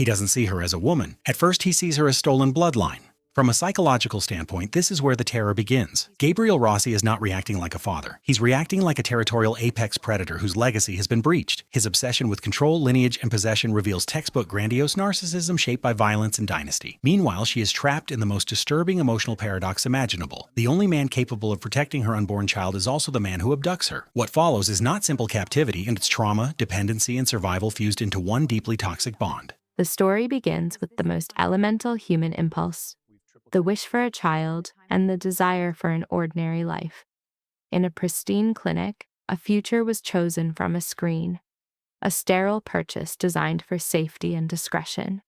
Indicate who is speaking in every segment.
Speaker 1: He doesn't see her as a woman. At first, he sees her as stolen bloodline. From a psychological standpoint, this is where the terror begins. Gabriel Rossi is not reacting like a father. He's reacting like a territorial apex predator whose legacy has been breached. His obsession with control, lineage, and possession reveals textbook grandiose narcissism shaped by violence and dynasty. Meanwhile, she is trapped in the most disturbing emotional paradox imaginable. The only man capable of protecting her unborn child is also the man who abducts her. What follows is not simple captivity, and it's trauma, dependency, and survival fused into one deeply toxic bond.
Speaker 2: The story begins with the most elemental human impulse: the wish for a child, and the desire for an ordinary life. In a pristine clinic, a future was chosen from a screen, a sterile purchase designed for safety and discretion.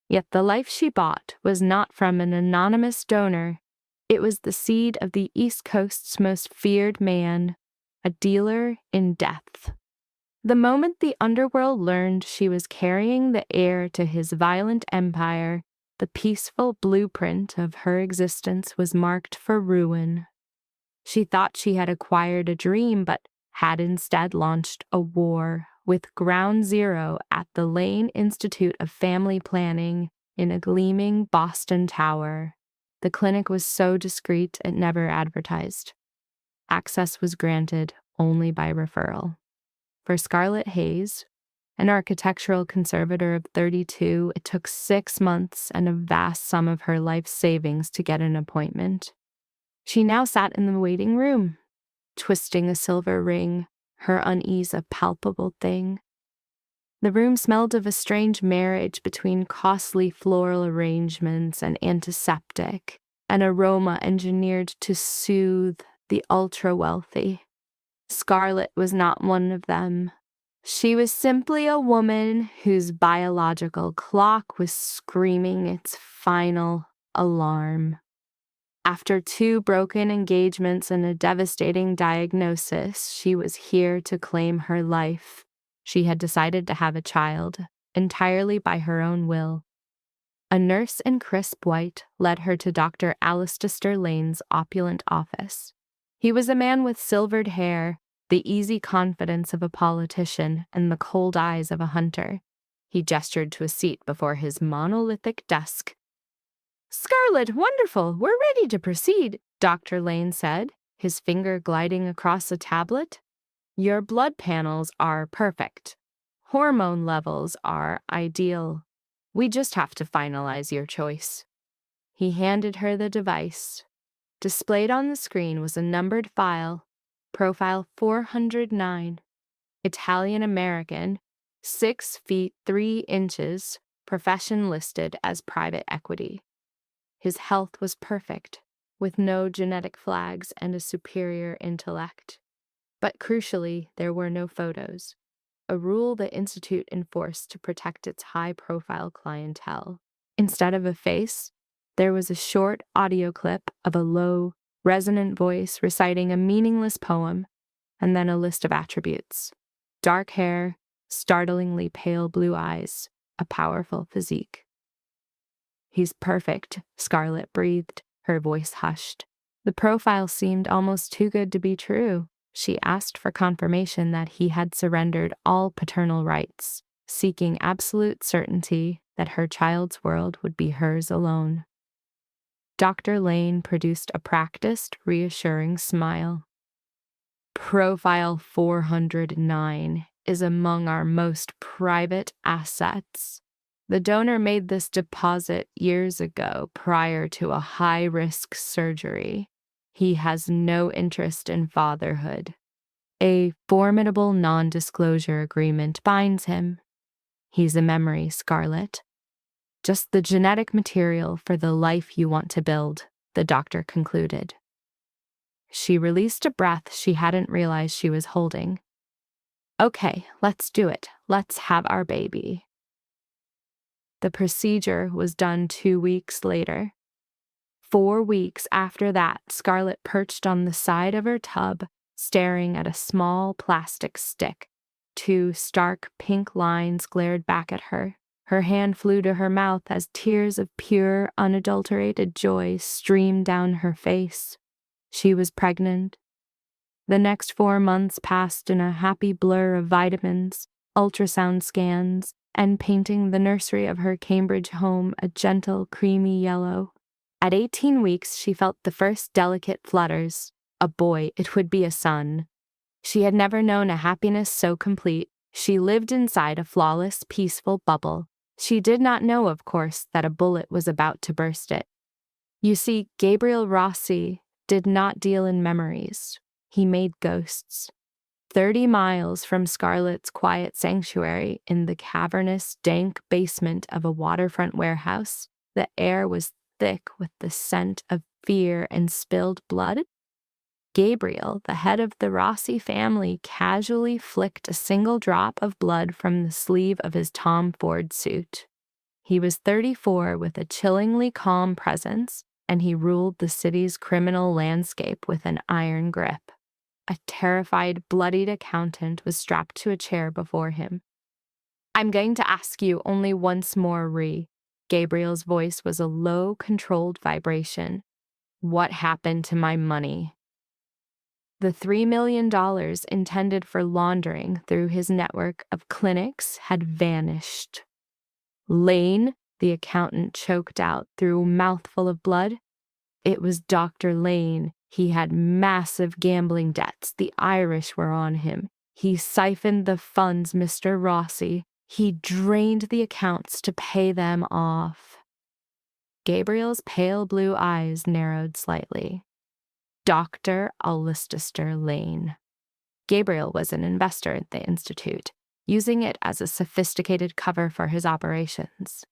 Speaker 2: Yet the life she bought was not from an anonymous donor. It was the seed of the East Coast's most feared man, a dealer in death. The moment the Underworld learned she was carrying the heir to his violent empire, the peaceful blueprint of her existence was marked for ruin. She thought she had acquired a dream, but had instead launched a war, with ground zero at the Lane Institute of Family Planning in a gleaming Boston tower. The clinic was so discreet it never advertised. Access was granted only by referral. For Scarlett Hayes, an architectural conservator of 32, it took 6 months and a vast sum of her life savings to get an appointment. She now sat in the waiting room, twisting a silver ring, her unease a palpable thing. The room smelled of a strange marriage between costly floral arrangements and antiseptic, an aroma engineered to soothe the ultra-wealthy. Scarlett was not one of them. She was simply a woman whose biological clock was screaming its final alarm. After 2 broken engagements and a devastating diagnosis, she was here to claim her life. She had decided to have a child, entirely by her own will. A nurse in crisp white led her to Dr. Alistair Lane's opulent office. He was a man with silvered hair, the easy confidence of a politician, and the cold eyes of a hunter. He gestured to a seat before his monolithic desk. "Scarlett, wonderful! We're ready to proceed," Dr. Lane said, his finger gliding across a tablet. "Your blood panels are perfect. Hormone levels are ideal. We just have to finalize your choice." He handed her the device. Displayed on the screen was a numbered file, profile 409, Italian-American, 6 feet 3 inches, profession listed as private equity. His health was perfect, with no genetic flags and a superior intellect. But crucially, there were no photos, a rule the Institute enforced to protect its high-profile clientele. Instead of a face, there was a short audio clip of a low, resonant voice reciting a meaningless poem, and then a list of attributes: dark hair, startlingly pale blue eyes, a powerful physique. "He's perfect," Scarlett breathed, her voice hushed. The profile seemed almost too good to be true. She asked for confirmation that he had surrendered all paternal rights, seeking absolute certainty that her child's world would be hers alone. Dr. Lane produced a practiced, reassuring smile. "Profile 409 is among our most private assets. The donor made this deposit years ago prior to a high-risk surgery. He has no interest in fatherhood. A formidable non-disclosure agreement binds him. He's a memory, Scarlett. Just the genetic material for the life you want to build," the doctor concluded. She released a breath she hadn't realized she was holding. "Okay, let's do it. Let's have our baby." The procedure was done 2 weeks later. 4 weeks after that, Scarlett perched on the side of her tub, staring at a small plastic stick. 2 stark pink lines glared back at her. Her hand flew to her mouth as tears of pure, unadulterated joy streamed down her face. She was pregnant. The next 4 months passed in a happy blur of vitamins, ultrasound scans, and painting the nursery of her Cambridge home a gentle, creamy yellow. At 18 weeks, she felt the first delicate flutters. A boy, it would be a son. She had never known a happiness so complete. She lived inside a flawless, peaceful bubble. She did not know, of course, that a bullet was about to burst it. You see, Gabriel Rossi did not deal in memories. He made ghosts. 30 miles from Scarlett's quiet sanctuary in the cavernous, dank basement of a waterfront warehouse, the air was thick with the scent of fear and spilled blood. Gabriel, the head of the Rossi family, casually flicked a single drop of blood from the sleeve of his Tom Ford suit. He was 34 with a chillingly calm presence, and he ruled the city's criminal landscape with an iron grip. A terrified, bloodied accountant was strapped to a chair before him. "I'm going to ask you only once more, Ree." Gabriel's voice was a low, controlled vibration. "What happened to my money?" The $3 million intended for laundering through his network of clinics had vanished. "Lane," the accountant choked out through a mouthful of blood. It was Dr. Lane. He had massive gambling debts. The Irish were on him. He siphoned the funds, Mr. Rossi. He drained the accounts to pay them off. Gabriel's pale blue eyes narrowed slightly. Dr. Aulistester Lane. Gabriel was an investor at the Institute, using it as a sophisticated cover for his operations.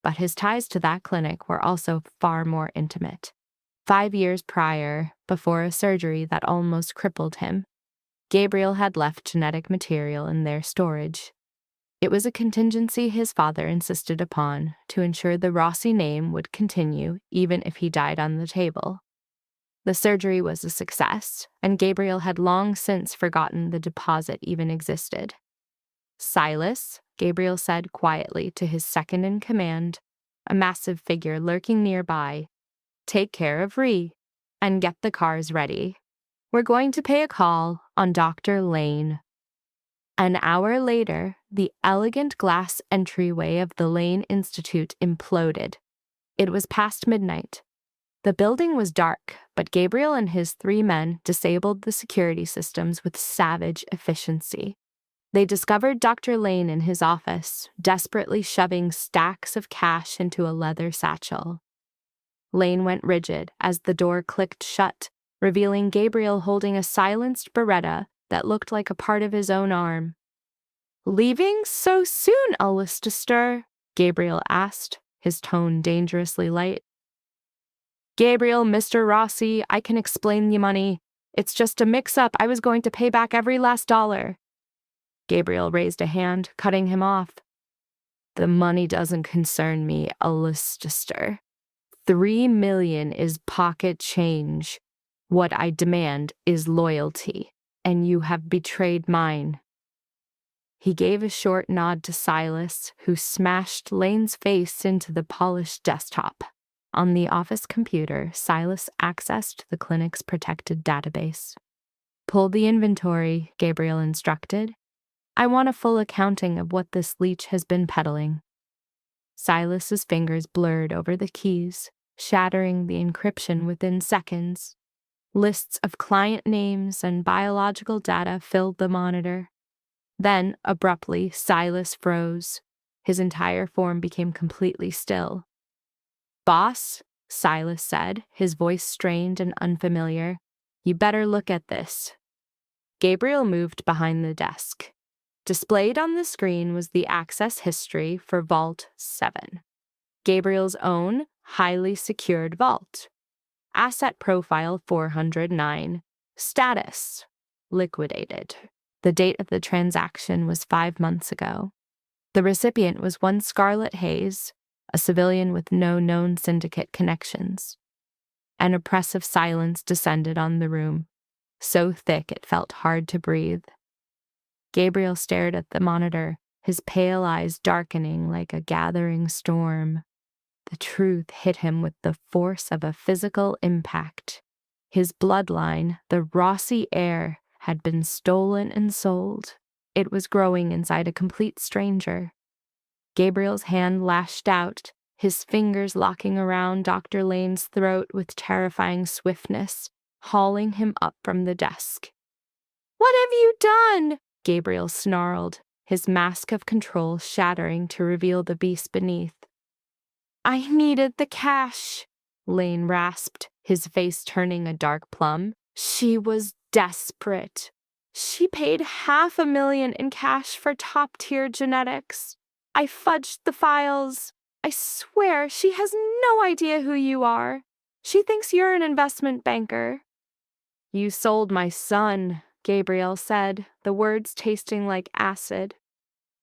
Speaker 2: But his ties to that clinic were also far more intimate. 5 years prior, before a surgery that almost crippled him, Gabriel had left genetic material in their storage. It was a contingency his father insisted upon to ensure the Rossi name would continue even if he died on the table. The surgery was a success, and Gabriel had long since forgotten the deposit even existed. "Silas," Gabriel said quietly to his second-in-command, a massive figure lurking nearby, "take care of Ree, and get the cars ready. We're going to pay a call on Dr. Lane." An hour later, the elegant glass entryway of the Lane Institute imploded. It was past midnight. The building was dark, but Gabriel and his 3 men disabled the security systems with savage efficiency. They discovered Dr. Lane in his office, desperately shoving stacks of cash into a leather satchel. Lane went rigid as the door clicked shut, revealing Gabriel holding a silenced Beretta that looked like a part of his own arm. "Leaving so soon, Aulistester?" Gabriel asked, his tone dangerously light. "Gabriel, Mr. Rossi, I can explain the money. It's just a mix-up. I was going to pay back every last dollar." Gabriel raised a hand, cutting him off. "The money doesn't concern me, Aulistester. $3 million is pocket change. What I demand is loyalty, and you have betrayed mine." He gave a short nod to Silas, who smashed Lane's face into the polished desktop. On the office computer, Silas accessed the clinic's protected database. "Pull the inventory," Gabriel instructed. "I want a full accounting of what this leech has been peddling." Silas's fingers blurred over the keys, shattering the encryption within seconds. Lists of client names and biological data filled the monitor. Then, abruptly, Silas froze. His entire form became completely still. "Boss," Silas said, his voice strained and unfamiliar, "you better look at this." Gabriel moved behind the desk. Displayed on the screen was the access history for Vault 7. Gabriel's own, highly secured vault. Asset profile 409. Status: liquidated. The date of the transaction was 5 months ago. The recipient was one Scarlett Hayes, a civilian with no known syndicate connections. An oppressive silence descended on the room, so thick it felt hard to breathe. Gabriel stared at the monitor, his pale eyes darkening like a gathering storm. The truth hit him with the force of a physical impact. His bloodline, the Rossi heir, had been stolen and sold. It was growing inside a complete stranger. Gabriel's hand lashed out, his fingers locking around Dr. Lane's throat with terrifying swiftness, hauling him up from the desk. "What have you done?" Gabriel snarled, his mask of control shattering to reveal the beast beneath. "I needed the cash," Lane rasped, his face turning a dark plum. "She was desperate. She paid $500,000 in cash for top-tier genetics. I fudged the files. I swear she has no idea who you are. She thinks you're an investment banker." "You sold my son," Gabriel said, the words tasting like acid.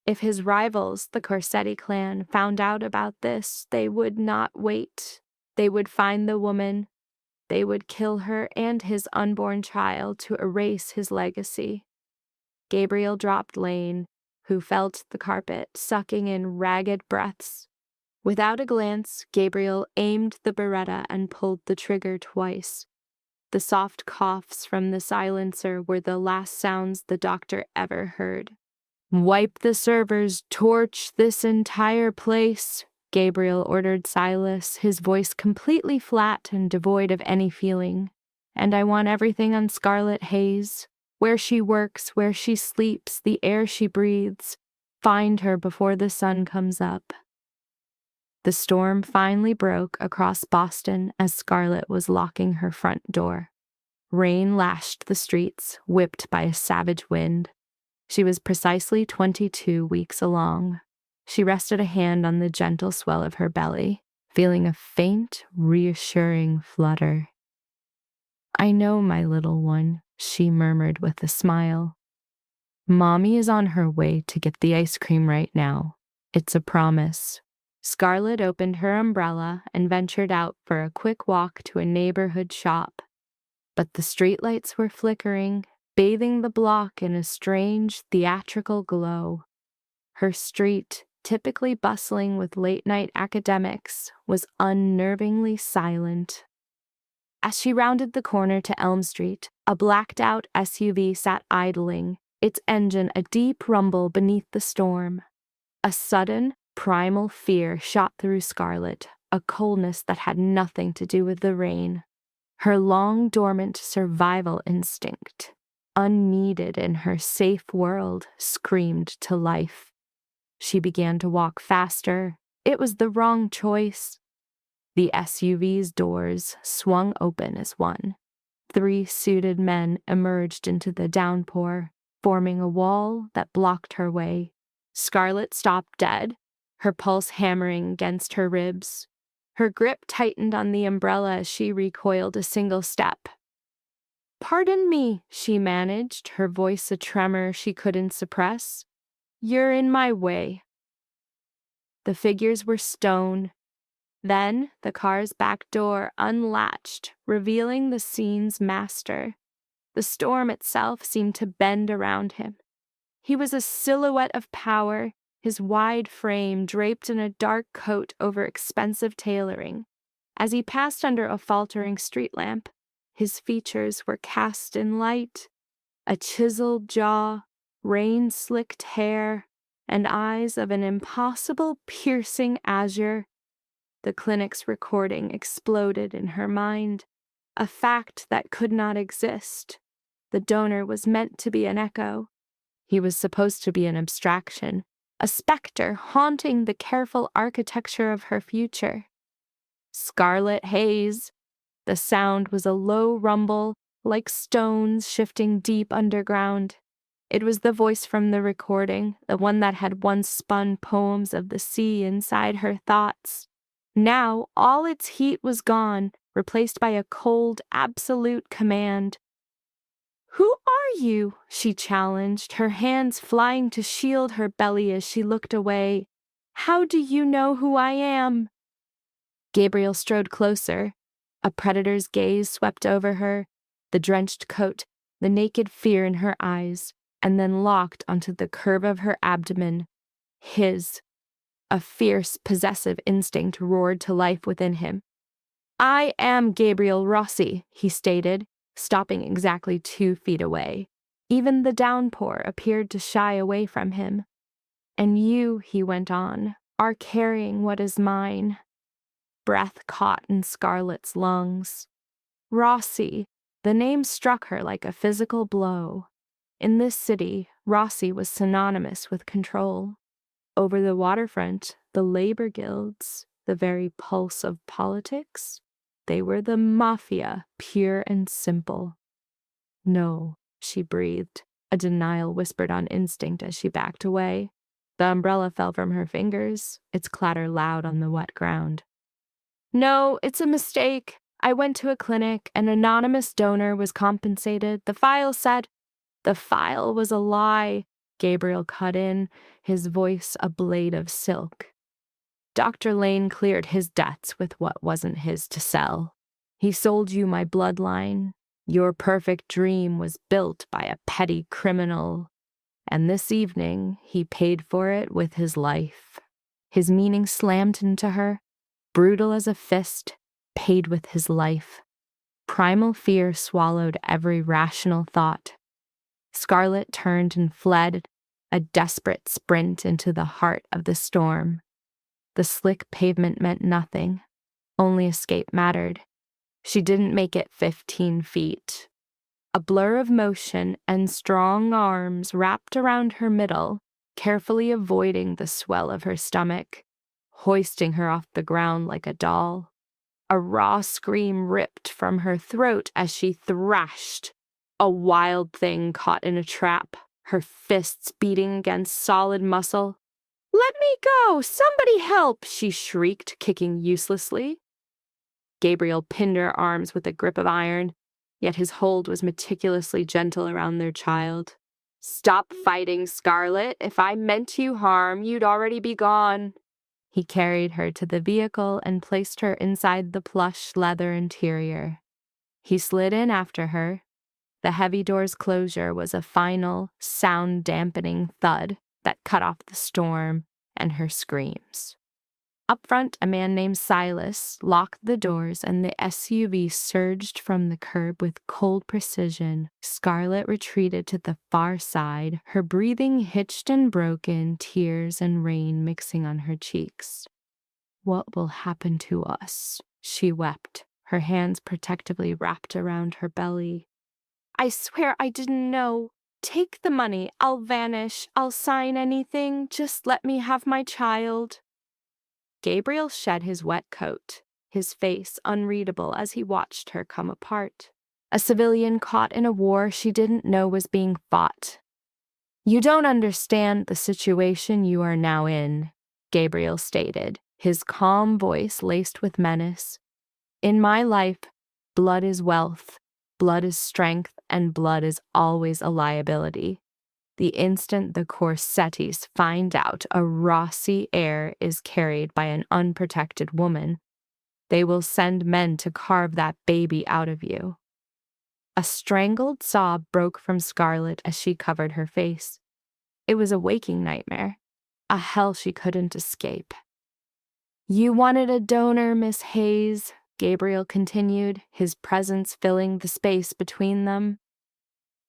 Speaker 2: If his rivals, the Corsetti clan, found out about this, they would not wait. They would find the woman. They would kill her and his unborn child to erase his legacy. Gabriel dropped Lane, who felt the carpet, sucking in ragged breaths. Without a glance, Gabriel aimed the Beretta and pulled the trigger twice. The soft coughs from the silencer were the last sounds the doctor ever heard. "Wipe the servers, torch this entire place," Gabriel ordered Silas, his voice completely flat and devoid of any feeling. "And I want everything on Scarlet Hayes. Where she works, where she sleeps, the air she breathes. Find her before the sun comes up." The storm finally broke across Boston as Scarlet was locking her front door. Rain lashed the streets, whipped by a savage wind. She was precisely 22 weeks along. She rested a hand on the gentle swell of her belly, feeling a faint, reassuring flutter. "I know, my little one," she murmured with a smile. "Mommy is on her way to get the ice cream right now. It's a promise." Scarlet opened her umbrella and ventured out for a quick walk to a neighborhood shop. But the streetlights were flickering, bathing the block in a strange, theatrical glow. Her street, typically bustling with late-night academics, was unnervingly silent. As she rounded the corner to Elm Street, a blacked-out SUV sat idling, its engine a deep rumble beneath the storm. A sudden, primal fear shot through Scarlet, a coldness that had nothing to do with the rain. Her long-dormant survival instinct, unneeded in her safe world, screamed to life. She began to walk faster. It was the wrong choice. The SUV's doors swung open as one. 3 suited men emerged into the downpour, forming a wall that blocked her way. Scarlet stopped dead, her pulse hammering against her ribs. Her grip tightened on the umbrella as she recoiled a single step. "Pardon me," she managed, her voice a tremor she couldn't suppress. "You're in my way." The figures were stone. Then the car's back door unlatched, revealing the scene's master. The storm itself seemed to bend around him. He was a silhouette of power, his wide frame draped in a dark coat over expensive tailoring. As he passed under a faltering street lamp, his features were cast in light. A chiseled jaw, rain-slicked hair, and eyes of an impossible, piercing azure. The clinic's recording exploded in her mind, a fact that could not exist. The donor was meant to be an echo. He was supposed to be an abstraction, a specter haunting the careful architecture of her future. Scarlet Hayes. The sound was a low rumble, like stones shifting deep underground. It was the voice from the recording, the one that had once spun poems of the sea inside her thoughts. Now all its heat was gone, replaced by a cold, absolute command. "Who are you?" she challenged, her hands flying to shield her belly as she looked away. "How do you know who I am?" Gabriel strode closer. A predator's gaze swept over her, the drenched coat, the naked fear in her eyes, and then locked onto the curve of her abdomen. His. A fierce, possessive instinct roared to life within him. "I am Gabriel Rossi," he stated, stopping exactly 2 feet away. Even the downpour appeared to shy away from him. "And you," he went on, are carrying what is mine. Breath caught in Scarlett's lungs. Rossi, the name struck her like a physical blow. In this city, Rossi was synonymous with control. Over the waterfront, the labor guilds, the very pulse of politics, they were the mafia, pure and simple. No, she breathed, a denial whispered on instinct as she backed away. The umbrella fell from her fingers, its clatter loud on the wet ground. No, it's a mistake. I went to a clinic. An anonymous donor was compensated. The file said. The file was a lie, Gabriel cut in, his voice a blade of silk. Dr. Lane cleared his debts with what wasn't his to sell. He sold you my bloodline. Your perfect dream was built by a petty criminal. And this evening, he paid for it with his life. His meaning slammed into her, brutal as a fist, paid with his life. Primal fear swallowed every rational thought. Scarlett turned and fled, a desperate sprint into the heart of the storm. The slick pavement meant nothing. Only escape mattered. She didn't make it 15 feet. A blur of motion and strong arms wrapped around her middle, carefully avoiding the swell of her stomach, hoisting her off the ground like a doll. A raw scream ripped from her throat as she thrashed, a wild thing caught in a trap, her fists beating against solid muscle. "Let me go! Somebody help!" she shrieked, kicking uselessly. Gabriel pinned her arms with a grip of iron, yet his hold was meticulously gentle around their child. "Stop fighting, Scarlett. If I meant you harm, you'd already be gone." He carried her to the vehicle and placed her inside the plush leather interior. He slid in after her. The heavy door's closure was a final, sound-dampening thud that cut off the storm and her screams. Up front, a man named Silas locked the doors and the SUV surged from the curb with cold precision. Scarlett retreated to the far side, her breathing hitched and broken, tears and rain mixing on her cheeks. "What will happen to us?" she wept, her hands protectively wrapped around her belly. "I swear I didn't know. Take the money. I'll vanish. I'll sign anything. Just let me have my child." Gabriel shed his wet coat, his face unreadable as he watched her come apart. A civilian caught in a war she didn't know was being fought. "You don't understand the situation you are now in," Gabriel stated, his calm voice laced with menace. "In my life, blood is wealth, blood is strength, and blood is always a liability. The instant the Corsettis find out a Rossi heir is carried by an unprotected woman, they will send men to carve that baby out of you." A strangled sob broke from Scarlett as she covered her face. It was a waking nightmare, a hell she couldn't escape. "You wanted a donor, Miss Hayes," Gabriel continued, his presence filling the space between them.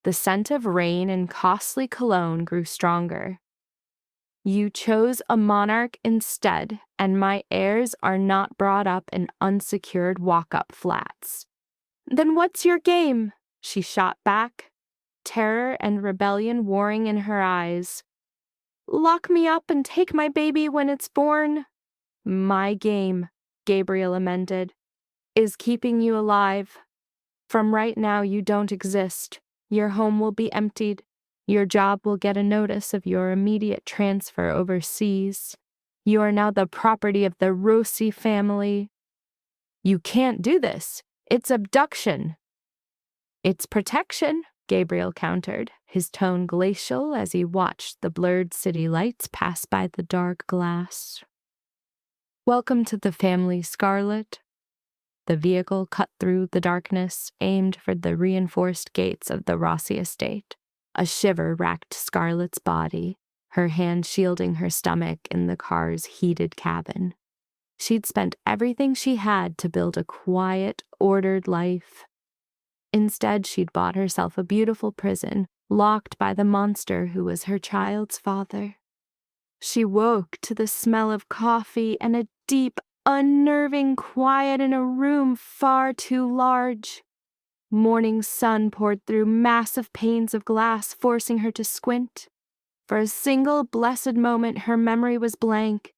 Speaker 2: The scent of rain and costly cologne grew stronger. "You chose a monarch instead, and my heirs are not brought up in unsecured walk-up flats." "Then what's your game?" she shot back, terror and rebellion warring in her eyes. "Lock me up and take my baby when it's born." "My game," Gabriel amended, "is keeping you alive. From right now you don't exist. Your home will be emptied. Your job will get a notice of your immediate transfer overseas. You are now the property of the Rossi family." "You can't do this. It's abduction." "It's protection," Gabriel countered, his tone glacial as he watched the blurred city lights pass by the dark glass. "Welcome to the family, Scarlett." The vehicle cut through the darkness, aimed for the reinforced gates of the Rossi estate. A shiver racked Scarlett's body, her hand shielding her stomach in the car's heated cabin. She'd spent everything she had to build a quiet, ordered life. Instead, she'd bought herself a beautiful prison, locked by the monster who was her child's father. She woke to the smell of coffee and a deep, unnerving quiet in a room far too large. Morning sun poured through massive panes of glass, forcing her to squint. For a single blessed moment, her memory was blank.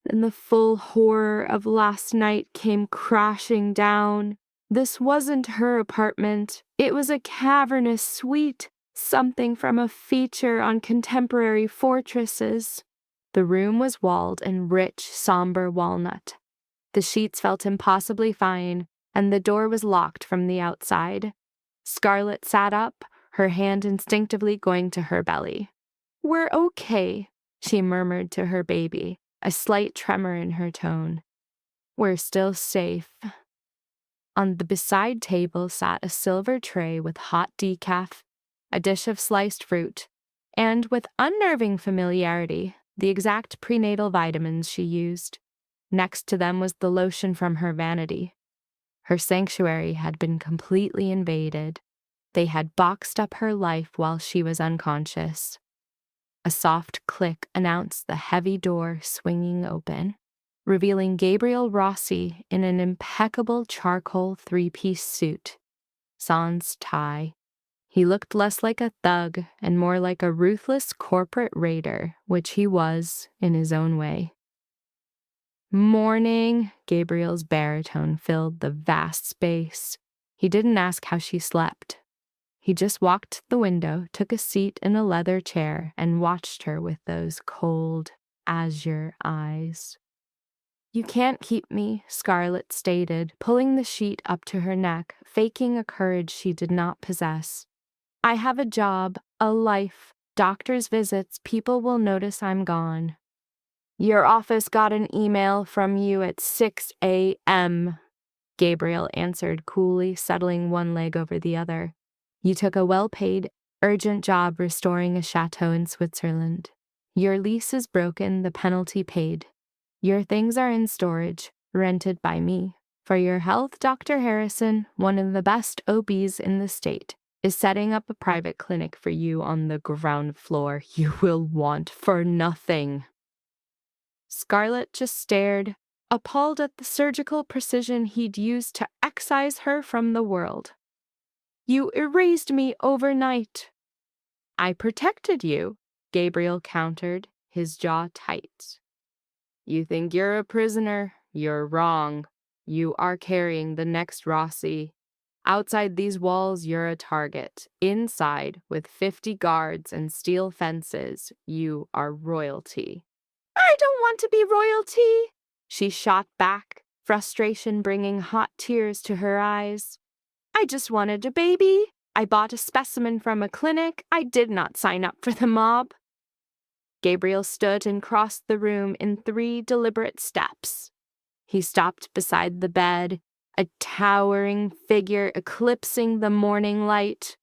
Speaker 2: Then the full horror of last night came crashing down. This wasn't her apartment. It was a cavernous suite, something from a feature on contemporary fortresses. The room was walled in rich, somber walnut. The sheets felt impossibly fine, and the door was locked from the outside. Scarlett sat up, her hand instinctively going to her belly. "We're okay," she murmured to her baby, a slight tremor in her tone. "We're still safe." On the beside table sat a silver tray with hot decaf, a dish of sliced fruit, and, with unnerving familiarity, the exact prenatal vitamins she used. Next to them was the lotion from her vanity. Her sanctuary had been completely invaded. They had boxed up her life while she was unconscious. A soft click announced the heavy door swinging open, revealing Gabriel Rossi in an impeccable charcoal three-piece suit, sans tie. He looked less like a thug and more like a ruthless corporate raider, which he was in his own way. "Morning," Gabriel's baritone filled the vast space. He didn't ask how she slept. He just walked to the window, took a seat in a leather chair, and watched her with those cold, azure eyes. "You can't keep me," Scarlett stated, pulling the sheet up to her neck, faking a courage she did not possess. "I have a job, a life, doctor's visits, people will notice I'm gone." "Your office got an email from you at 6 a.m., Gabriel answered coolly, settling one leg over the other. "You took a well-paid, urgent job restoring a chateau in Switzerland. Your lease is broken, the penalty paid. Your things are in storage, rented by me. For your health, Dr. Harrison, one of the best OBs in the state, is setting up a private clinic for you on the ground floor. You will want for nothing." Scarlett just stared, appalled at the surgical precision he'd used to excise her from the world. "You erased me overnight." "I protected you," Gabriel countered, his jaw tight. "You think you're a prisoner? You're wrong. You are carrying the next Rossi. Outside these walls, you're a target. Inside, with 50 guards and steel fences, you are royalty." "I don't want to be royalty," she shot back, frustration bringing hot tears to her eyes. "I just wanted a baby. I bought a specimen from a clinic. I did not sign up for the mob." Gabriel stood and crossed the room in 3 deliberate steps. He stopped beside the bed, a towering figure eclipsing the morning light.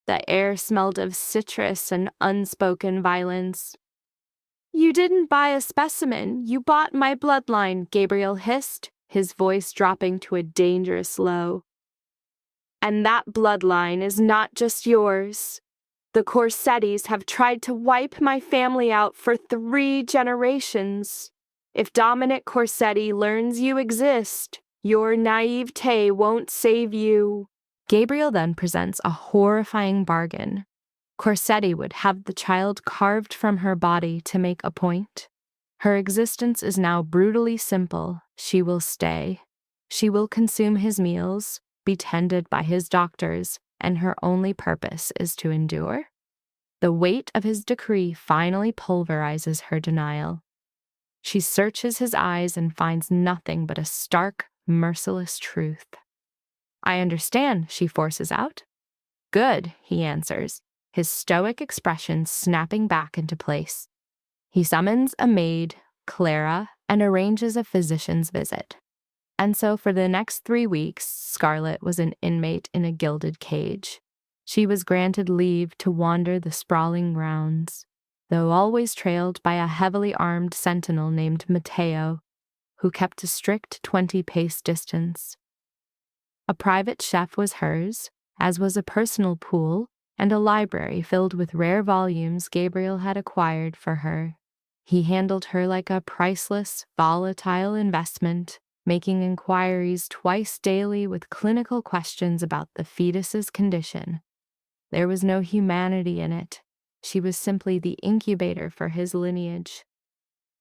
Speaker 2: The air smelled of citrus and unspoken violence. "You didn't buy a specimen, you bought my bloodline," Gabriel hissed, his voice dropping to a dangerous low. "And that bloodline is not just yours. The Corsettis have tried to wipe my family out for 3 generations. If Dominic Corsetti learns you exist, your naivete won't save you." Gabriel then presents a horrifying bargain. Corsetti would have the child carved from her body to make a point. Her existence is now brutally simple. She will stay. She will consume his meals, be tended by his doctors, and her only purpose is to endure. The weight of his decree finally pulverizes her denial. She searches his eyes and finds nothing but a stark, merciless truth. "I understand," she forces out. "Good," he answers, his stoic expression snapping back into place. He summons a maid, Clara, and arranges a physician's visit. And so for the next 3 weeks, Scarlett was an inmate in a gilded cage. She was granted leave to wander the sprawling grounds, though always trailed by a heavily armed sentinel named Matteo, who kept a strict 20-pace distance. A private chef was hers, as was a personal pool and a library filled with rare volumes Gabriel had acquired for her. He handled her like a priceless, volatile investment, making inquiries twice daily with clinical questions about the fetus's condition. There was no humanity in it. She was simply the incubator for his lineage.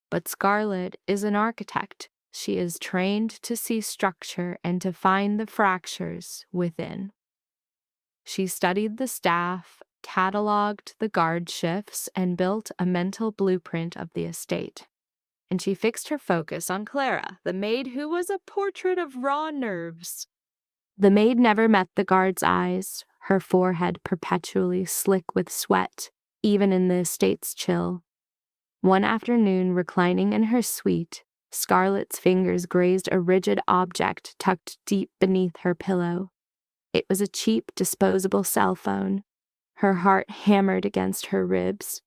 Speaker 2: But Scarlett is an architect. She is trained to see structure and to find the fractures within. She studied the staff, cataloged the guard shifts, and built a mental blueprint of the estate. And she fixed her focus on Clara, the maid who was a portrait of raw nerves. The maid never met the guard's eyes, her forehead perpetually slick with sweat, even in the estate's chill. One afternoon, reclining in her suite, Scarlett's fingers grazed a rigid object tucked deep beneath her pillow. It was a cheap, disposable cell phone. Her heart hammered against her ribs.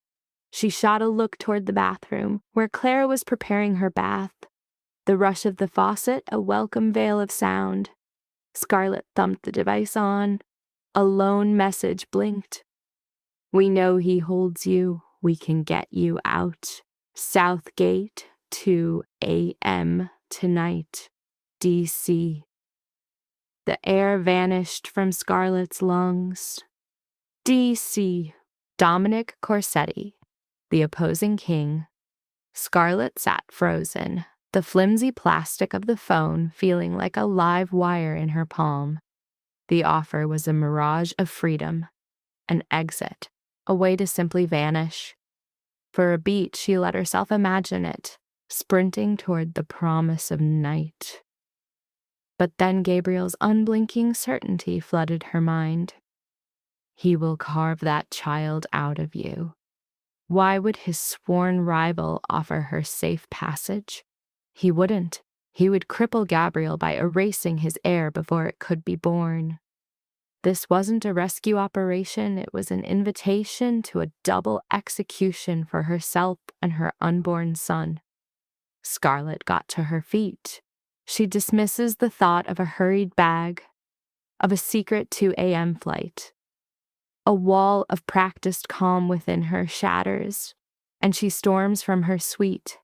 Speaker 2: She shot a look toward the bathroom, where Clara was preparing her bath. The rush of the faucet, a welcome veil of sound. Scarlett thumped the device on. A lone message blinked. "We know he holds you. We can get you out. Southgate, 2 a.m. tonight. D.C." The air vanished from Scarlett's lungs. D.C. Dominic Corsetti, the opposing king. Scarlett sat frozen, the flimsy plastic of the phone feeling like a live wire in her palm. The offer was a mirage of freedom, an exit, a way to simply vanish. For a beat, she let herself imagine it, sprinting toward the promise of night. But then Gabriel's unblinking certainty flooded her mind. He will carve that child out of you. Why would his sworn rival offer her safe passage? He wouldn't. He would cripple Gabriel by erasing his heir before it could be born. This wasn't a rescue operation, it was an invitation to a double execution for herself and her unborn son. Scarlett got to her feet. She dismisses the thought of a hurried bag, of a secret 2 a.m. flight. A wall of practiced calm within her shatters, and she storms from her suite,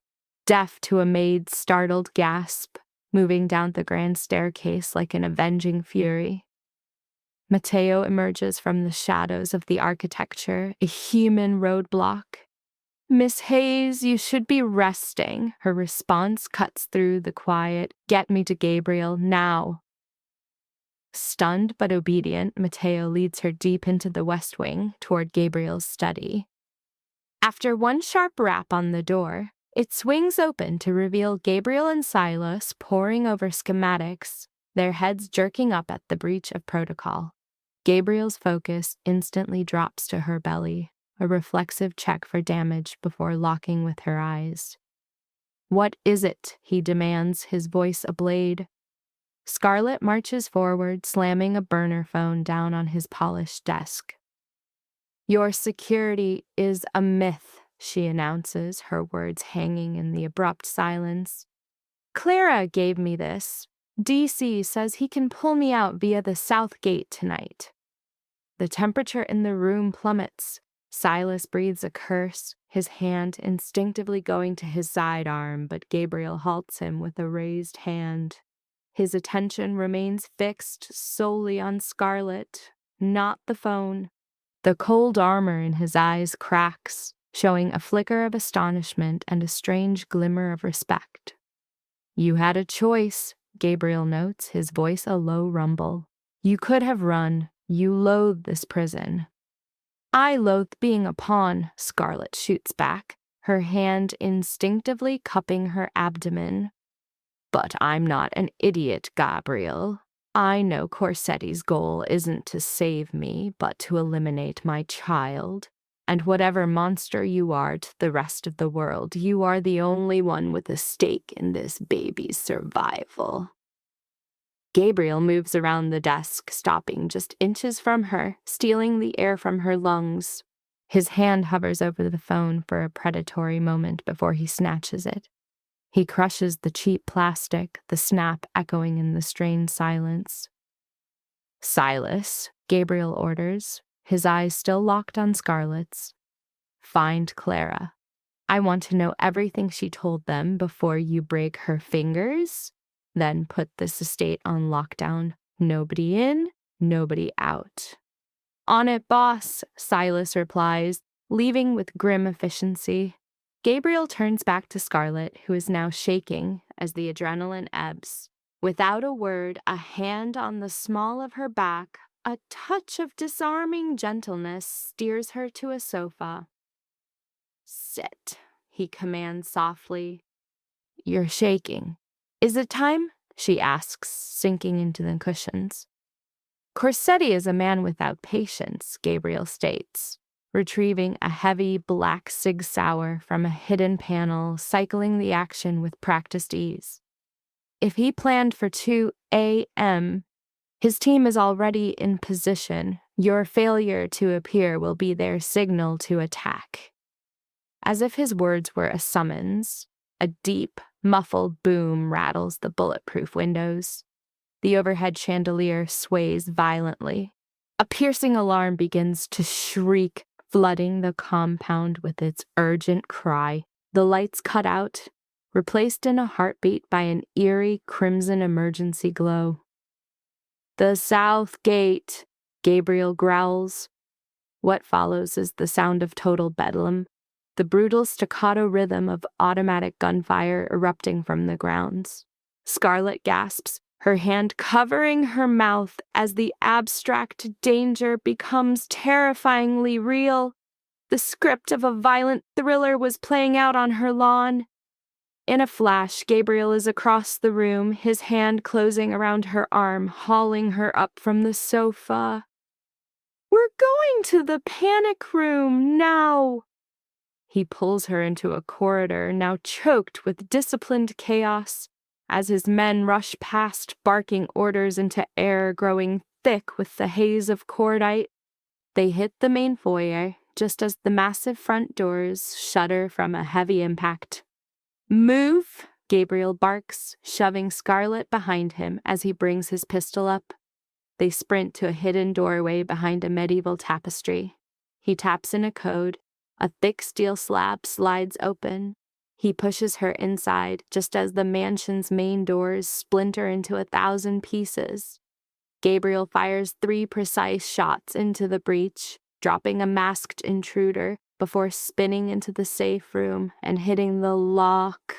Speaker 2: deaf to a maid's startled gasp, moving down the grand staircase like an avenging fury. Matteo emerges from the shadows of the architecture, a human roadblock. "Miss Hayes, you should be resting." Her response cuts through the quiet. "Get me to Gabriel, now." Stunned but obedient, Matteo leads her deep into the West Wing, toward Gabriel's study. After one sharp rap on the door, it swings open to reveal Gabriel and Silas poring over schematics, their heads jerking up at the breach of protocol. Gabriel's focus instantly drops to her belly, a reflexive check for damage before locking with her eyes. "What is it?" he demands, his voice a blade. Scarlett marches forward, slamming a burner phone down on his polished desk. "Your security is a myth," she announces, her words hanging in the abrupt silence. "Clara gave me this. DC says he can pull me out via the south gate tonight." The temperature in the room plummets. Silas breathes a curse, his hand instinctively going to his sidearm, but Gabriel halts him with a raised hand. His attention remains fixed solely on Scarlett, not the phone. The cold armor in his eyes cracks, showing a flicker of astonishment and a strange glimmer of respect. "You had a choice," Gabriel notes, his voice a low rumble. "You could have run. You loathe this prison." "I loathe being a pawn," Scarlett shoots back, her hand instinctively cupping her abdomen. "But I'm not an idiot, Gabriel. I know Corsetti's goal isn't to save me, but to eliminate my child. And whatever monster you are to the rest of the world, you are the only one with a stake in this baby's survival." Gabriel moves around the desk, stopping just inches from her, stealing the air from her lungs. His hand hovers over the phone for a predatory moment before he snatches it. He crushes the cheap plastic, the snap echoing in the strained silence. "Silas," Gabriel orders, his eyes still locked on Scarlett's. "Find Clara." I want to know everything she told them before you break her fingers, then put this estate on lockdown. Nobody in, nobody out. On it, boss, Silas replies, leaving with grim efficiency. Gabriel turns back to Scarlet, who is now shaking as the adrenaline ebbs. Without a word, a hand on the small of her back, a touch of disarming gentleness steers her to a sofa. Sit, he commands softly. You're shaking. Is it time? She asks, sinking into the cushions. Corsetti is a man without patience, Gabriel states, retrieving a heavy black Sig Sauer from a hidden panel, cycling the action with practiced ease. If he planned for 2 a.m., his team is already in position. Your failure to appear will be their signal to attack. As if his words were a summons, a deep, muffled boom rattles the bulletproof windows. The overhead chandelier sways violently. A piercing alarm begins to shriek, flooding the compound with its urgent cry. The lights cut out, replaced in a heartbeat by an eerie crimson emergency glow. The south gate, Gabriel growls. What follows is the sound of total bedlam, the brutal staccato rhythm of automatic gunfire erupting from the grounds. Scarlet gasps, her hand covering her mouth as the abstract danger becomes terrifyingly real. The script of a violent thriller was playing out on her lawn. In a flash, Gabriel is across the room, his hand closing around her arm, hauling her up from the sofa. We're going to the panic room now. He pulls her into a corridor, now choked with disciplined chaos, as his men rush past, barking orders into air growing thick with the haze of cordite. They hit the main foyer, just as the massive front doors shudder from a heavy impact. Move, Gabriel barks, shoving Scarlet behind him as he brings his pistol up. They sprint to a hidden doorway behind a medieval tapestry. He taps in a code. A thick steel slab slides open. He pushes her inside just as the mansion's main doors splinter into 1,000 pieces. Gabriel fires 3 precise shots into the breach, dropping a masked intruder before spinning into the safe room and hitting the lock.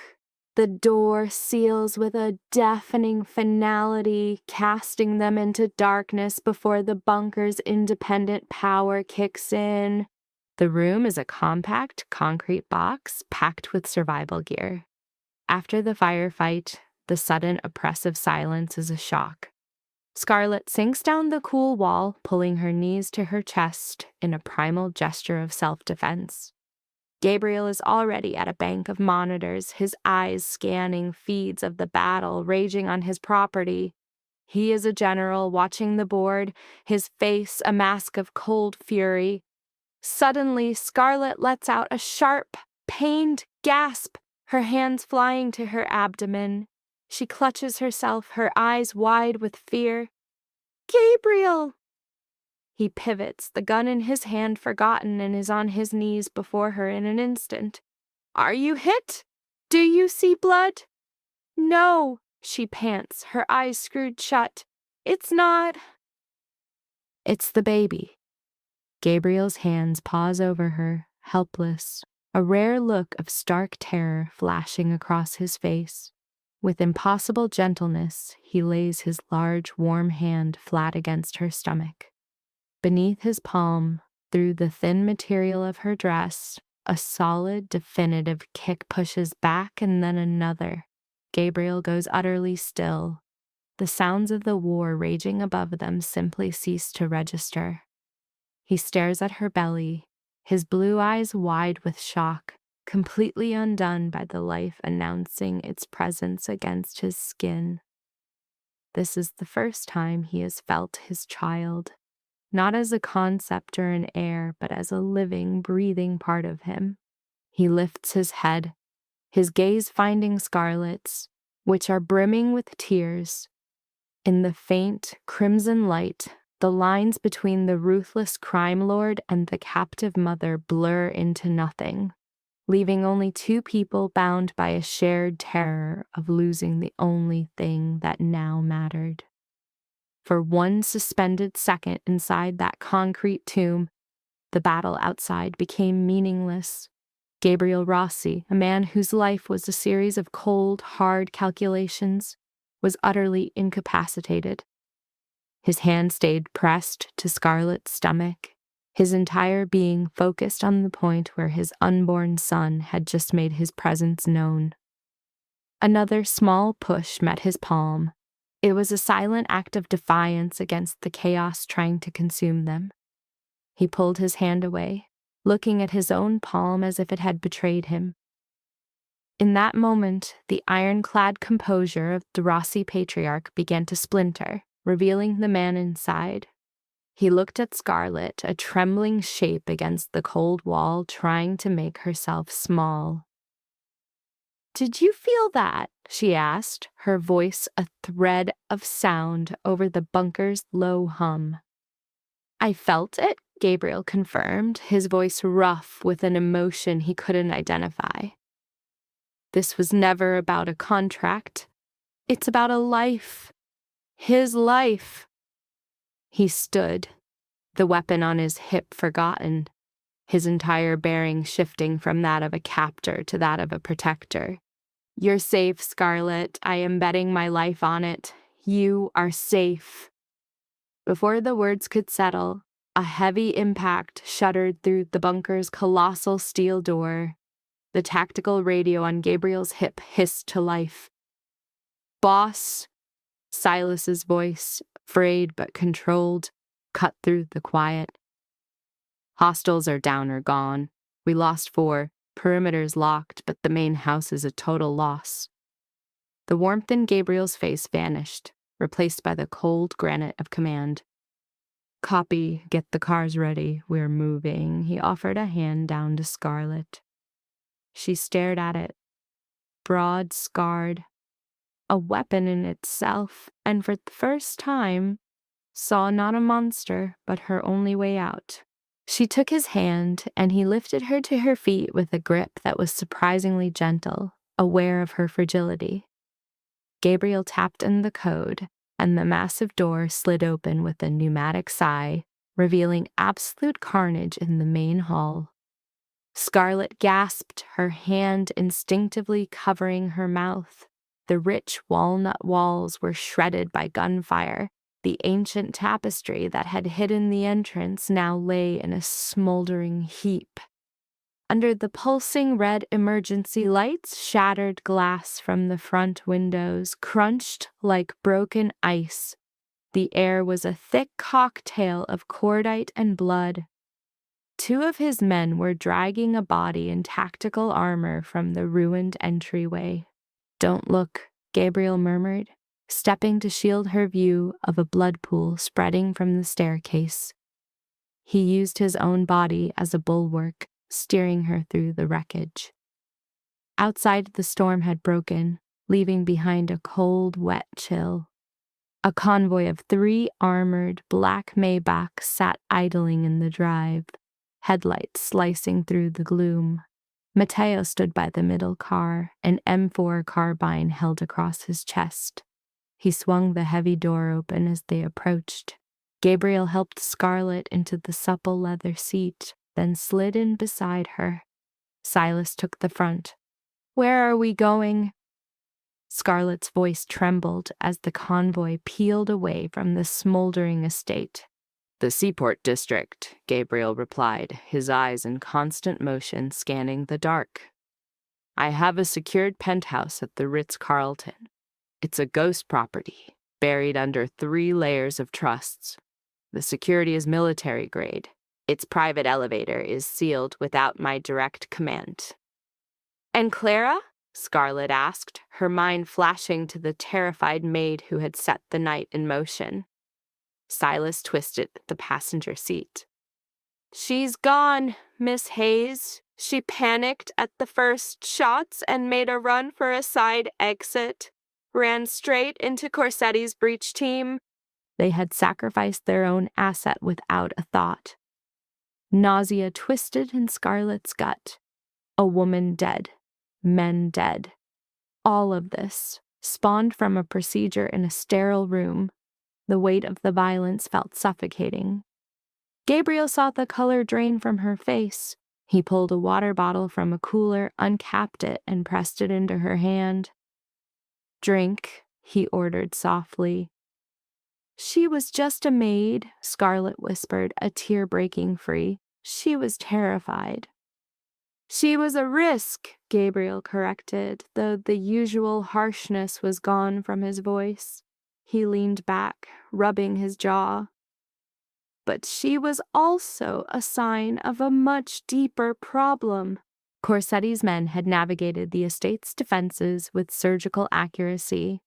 Speaker 2: The door seals with a deafening finality, casting them into darkness before the bunker's independent power kicks in. The room is a compact concrete box packed with survival gear. After the firefight, the sudden oppressive silence is a shock. Scarlet sinks down the cool wall, pulling her knees to her chest in a primal gesture of self-defense. Gabriel is already at a bank of monitors, his eyes scanning feeds of the battle raging on his property. He is a general watching the board, his face a mask of cold fury. Suddenly, Scarlet lets out a sharp, pained gasp, her hands flying to her abdomen. She clutches herself, her eyes wide with fear. Gabriel! He pivots, the gun in his hand forgotten, and is on his knees before her in an instant. Are you hit? Do you see blood? No, she pants, her eyes screwed shut. It's not. It's the baby. Gabriel's hands pause over her, helpless, a rare look of stark terror flashing across his face. With impossible gentleness, he lays his large, warm hand flat against her stomach. Beneath his palm, through the thin material of her dress, a solid, definitive kick pushes back and then another. Gabriel goes utterly still. The sounds of the war raging above them simply cease to register. He stares at her belly, his blue eyes wide with shock, completely undone by the life announcing its presence against his skin. This is the first time he has felt his child, not as a concept or an air, but as a living, breathing part of him. He lifts his head, his gaze finding Scarlet's, which are brimming with tears. In the faint, crimson light, the lines between the ruthless crime lord and the captive mother blur into nothing. leaving only two people bound by a shared terror of losing the only thing that now mattered. For one suspended second inside that concrete tomb, the battle outside became meaningless. Gabriel Rossi, a man whose life was a series of cold, hard calculations, was utterly incapacitated. His hand stayed pressed to Scarlett's stomach, his entire being focused on the point where his unborn son had just made his presence known. Another small push met his palm. It was a silent act of defiance against the chaos trying to consume them. He pulled his hand away, looking at his own palm as if it had betrayed him. In that moment, the ironclad composure of the Rossi patriarch began to splinter, revealing the man inside. He looked at Scarlett, a trembling shape against the cold wall, trying to make herself small. "Did you feel that?" she asked, her voice a thread of sound over the bunker's low hum. "I felt it," Gabriel confirmed, his voice rough with an emotion he couldn't identify. "This was never about a contract. It's about a life. His life." He stood, the weapon on his hip forgotten, his entire bearing shifting from that of a captor to that of a protector. "You're safe, Scarlett. I am betting my life on it. You are safe." Before the words could settle, a heavy impact shuddered through the bunker's colossal steel door. The tactical radio on Gabriel's hip hissed to life. "Boss," Silas's voice, frayed but controlled, cut through the quiet. "Hostiles are down or gone. We lost 4. Perimeter's locked, but the main house is a total loss." The warmth in Gabriel's face vanished, replaced by the cold granite of command. "Copy, get the cars ready, we're moving." He offered a hand down to Scarlett. She stared at it, broad, scarred, a weapon in itself, and for the first time, saw not a monster, but her only way out. She took his hand, and he lifted her to her feet with a grip that was surprisingly gentle, aware of her fragility. Gabriel tapped in the code, and the massive door slid open with a pneumatic sigh, revealing absolute carnage in the main hall. Scarlett gasped, her hand instinctively covering her mouth. The rich walnut walls were shredded by gunfire. The ancient tapestry that had hidden the entrance now lay in a smoldering heap. Under the pulsing red emergency lights, shattered glass from the front windows crunched like broken ice. The air was a thick cocktail of cordite and blood. 2 of his men were dragging a body in tactical armor from the ruined entryway. "Don't look," Gabriel murmured, stepping to shield her view of a blood pool spreading from the staircase. He used his own body as a bulwark, steering her through the wreckage. Outside, the storm had broken, leaving behind a cold, wet chill. A convoy of 3 armored black Maybachs sat idling in the drive, headlights slicing through the gloom. Mateo stood by the middle car, an M4 carbine held across his chest. He swung the heavy door open as they approached. Gabriel helped Scarlett into the supple leather seat, then slid in beside her. Silas took the front. "Where are we going?" Scarlett's voice trembled as the convoy peeled away from the smoldering estate. "The Seaport District," Gabriel replied, his eyes in constant motion scanning the dark. "I have a secured penthouse at the Ritz-Carlton. It's a ghost property, buried under 3 layers of trusts. The security is military grade. Its private elevator is sealed without my direct command." "And Clara?" Scarlett asked, her mind flashing to the terrified maid who had set the night in motion. Silas twisted the passenger seat. "She's gone, Miss Hayes. She panicked at the first shots and made a run for a side exit. Ran straight into Corsetti's breach team." They had sacrificed their own asset without a thought. Nausea twisted in Scarlett's gut. A woman dead. Men dead. All of this, spawned from a procedure in a sterile room. The weight of the violence felt suffocating. Gabriel saw the color drain from her face. He pulled a water bottle from a cooler, uncapped it, and pressed it into her hand. "Drink," he ordered softly. "She was just a maid," Scarlett whispered, a tear breaking free. She was terrified. "She was a risk," Gabriel corrected, though the usual harshness was gone from his voice. He leaned back, rubbing his jaw. "But she was also a sign of a much deeper problem." Corsetti's men had navigated the estate's defenses with surgical accuracy.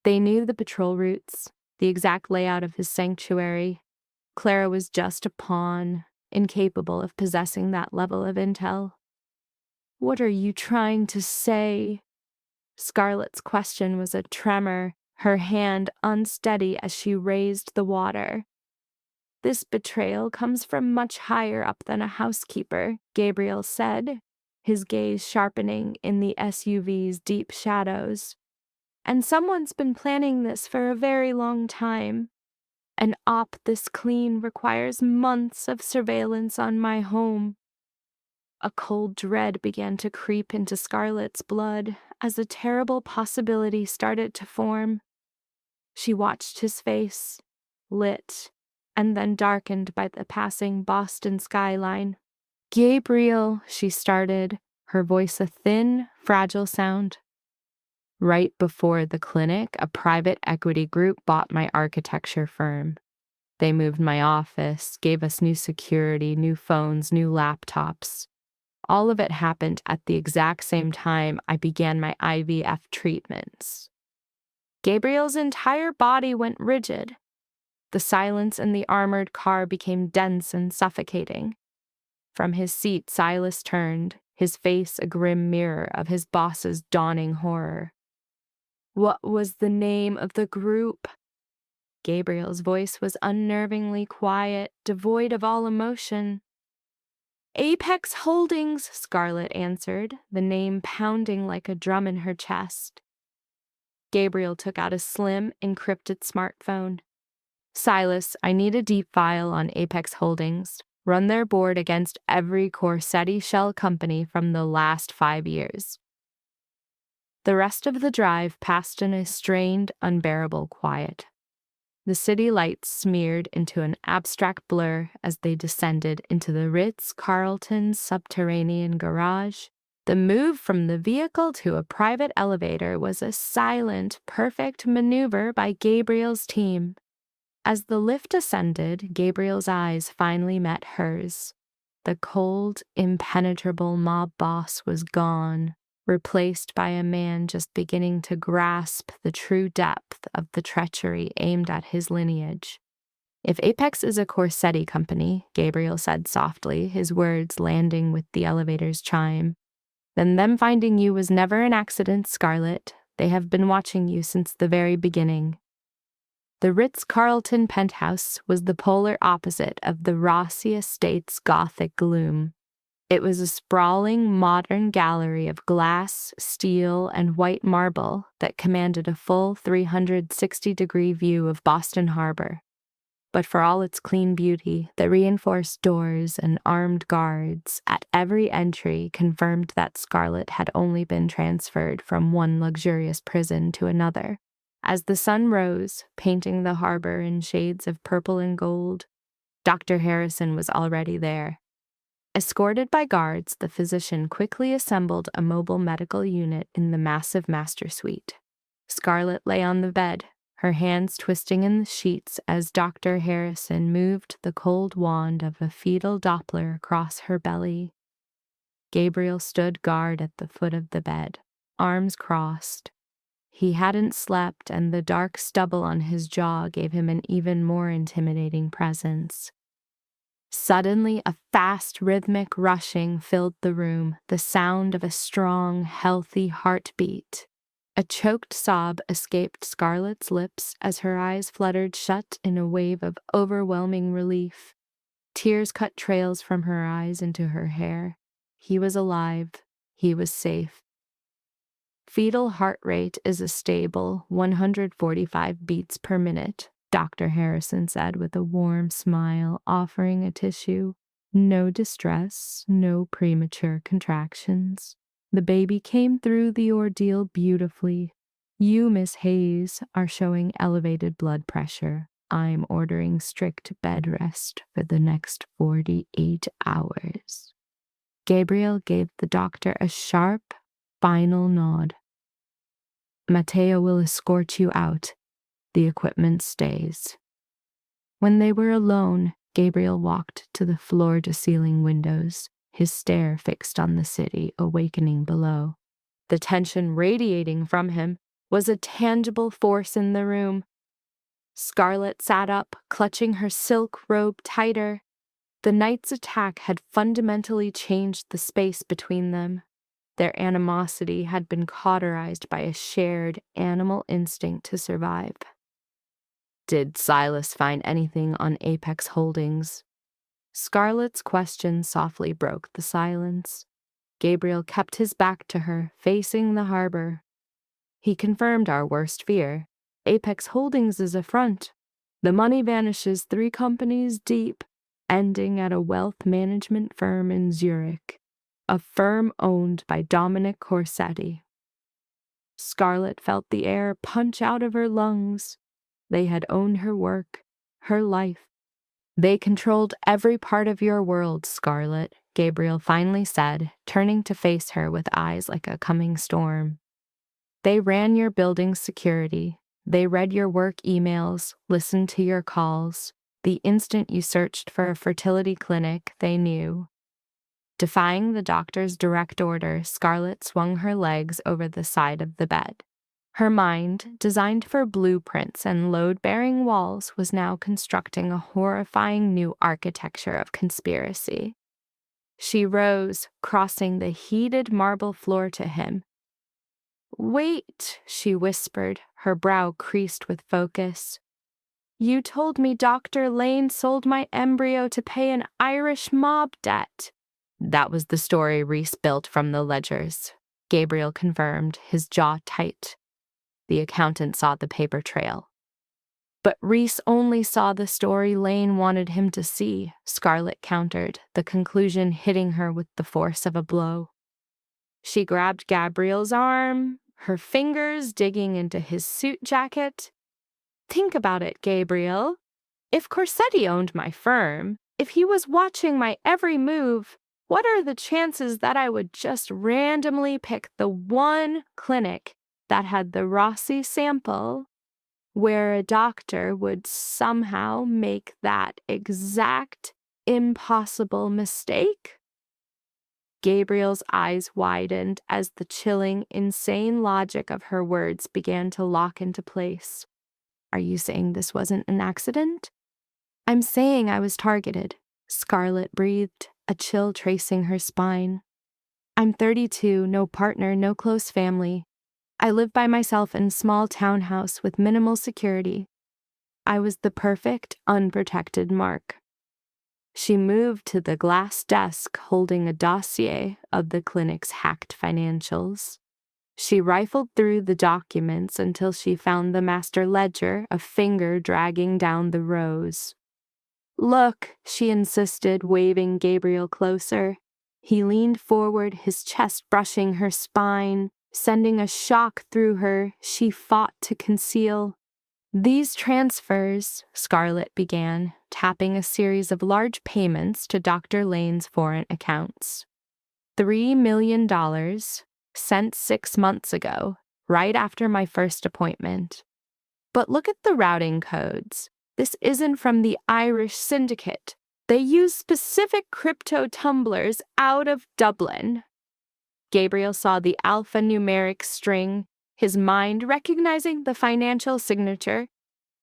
Speaker 2: They knew the patrol routes, the exact layout of his sanctuary. Clara was just a pawn, incapable of possessing that level of intel. "What are you trying to say?" Scarlett's question was a tremor, her hand unsteady as she raised the water. "This betrayal comes from much higher up than a housekeeper," Gabriel said, his gaze sharpening in the SUV's deep shadows. "And someone's been planning this for a very long time. An op this clean requires months of surveillance on my home." A cold dread began to creep into Scarlett's blood as a terrible possibility started to form. She watched his face, lit, and then darkened by the passing Boston skyline. "Gabriel," she started, her voice a thin, fragile sound. "Right before the clinic, a private equity group bought my architecture firm. They moved my office, gave us new security, new phones, new laptops. All of it happened at the exact same time I began my IVF treatments." Gabriel's entire body went rigid. The silence in the armored car became dense and suffocating. From his seat, Silas turned, his face a grim mirror of his boss's dawning horror. "What was the name of the group?" Gabriel's voice was unnervingly quiet, devoid of all emotion. "Apex Holdings," Scarlett answered, the name pounding like a drum in her chest. Gabriel took out a slim, encrypted smartphone. "Silas, I need a deep file on Apex Holdings. Run their board against every Corsetti shell company from the last 5 years." The rest of the drive passed in a strained, unbearable quiet. The city lights smeared into an abstract blur as they descended into the Ritz-Carlton's subterranean garage. The move from the vehicle to a private elevator was a silent, perfect maneuver by Gabriel's team. As the lift ascended, Gabriel's eyes finally met hers. The cold, impenetrable mob boss was gone, replaced by a man just beginning to grasp the true depth of the treachery aimed at his lineage. "If Apex is a Corsetti company," Gabriel said softly, his words landing with the elevator's chime, "then them finding you was never an accident, Scarlett. They have been watching you since the very beginning." The Ritz-Carlton penthouse was the polar opposite of the Rossi Estate's Gothic gloom. It was a sprawling, modern gallery of glass, steel, and white marble that commanded a full 360-degree view of Boston Harbor. But for all its clean beauty, the reinforced doors and armed guards at every entry confirmed that Scarlett had only been transferred from one luxurious prison to another. As the sun rose, painting the harbor in shades of purple and gold, Dr. Harrison was already there. Escorted by guards, the physician quickly assembled a mobile medical unit in the massive master suite. Scarlett lay on the bed, her hands twisting in the sheets as Dr. Harrison moved the cold wand of a fetal Doppler across her belly. Gabriel stood guard at the foot of the bed, arms crossed. He hadn't slept, and the dark stubble on his jaw gave him an even more intimidating presence. Suddenly, a fast, rhythmic rushing filled the room, the sound of a strong, healthy heartbeat. A choked sob escaped Scarlett's lips as her eyes fluttered shut in a wave of overwhelming relief. Tears cut trails from her eyes into her hair. He was alive, he was safe. Fetal heart rate is a stable 145 beats per minute, Dr. Harrison said with a warm smile, offering a tissue. No distress, no premature contractions. The baby came through the ordeal beautifully. You, Miss Hayes, are showing elevated blood pressure. I'm ordering strict bed rest for the next 48 hours. Gabriel gave the doctor a sharp, final nod. Mateo will escort you out. The equipment stays. When they were alone, Gabriel walked to the floor-to-ceiling windows, his stare fixed on the city awakening below. The tension radiating from him was a tangible force in the room. Scarlett sat up, clutching her silk robe tighter. The night's attack had fundamentally changed the space between them. Their animosity had been cauterized by a shared animal instinct to survive. Did Silas find anything on Apex Holdings? Scarlett's question softly broke the silence. Gabriel kept his back to her, facing the harbor. He confirmed our worst fear. Apex Holdings is a front. The money vanishes 3 companies deep, ending at a wealth management firm in Zurich, a firm owned by Dominic Corsetti. Scarlett felt the air punch out of her lungs. They had owned her work, her life. They controlled every part of your world, Scarlett, Gabriel finally said, turning to face her with eyes like a coming storm. They ran your building's security. They read your work emails, listened to your calls. The instant you searched for a fertility clinic, they knew. Defying the doctor's direct order, Scarlett swung her legs over the side of the bed. Her mind, designed for blueprints and load-bearing walls, was now constructing a horrifying new architecture of conspiracy. She rose, crossing the heated marble floor to him. "Wait," she whispered, her brow creased with focus. "You told me Dr. Lane sold my embryo to pay an Irish mob debt." That was the story Reese built from the ledgers, Gabriel confirmed, his jaw tight. The accountant saw the paper trail. But Reese only saw the story Lane wanted him to see, Scarlett countered, the conclusion hitting her with the force of a blow. She grabbed Gabriel's arm, her fingers digging into his suit jacket. "Think about it, Gabriel. If Corsetti owned my firm, if he was watching my every move, what are the chances that I would just randomly pick the one clinic that had the Rossi sample where a doctor would somehow make that exact impossible mistake?" Gabriel's eyes widened as the chilling, insane logic of her words began to lock into place. "Are you saying this wasn't an accident?" "I'm saying I was targeted," Scarlett breathed, a chill tracing her spine. "I'm 32, no partner, no close family. I live by myself in a small townhouse with minimal security. I was the perfect, unprotected mark." She moved to the glass desk holding a dossier of the clinic's hacked financials. She rifled through the documents until she found the master ledger, a finger dragging down the rows. "Look," she insisted, waving Gabriel closer. He leaned forward, his chest brushing her spine, sending a shock through her she fought to conceal. "These transfers," Scarlett began, tapping a series of large payments to Dr. Lane's foreign accounts. $3 million, sent 6 months ago, right after my first appointment. But look at the routing codes. This isn't from the Irish syndicate. They use specific crypto tumblers out of Dublin." Gabriel saw the alphanumeric string, his mind recognizing the financial signature.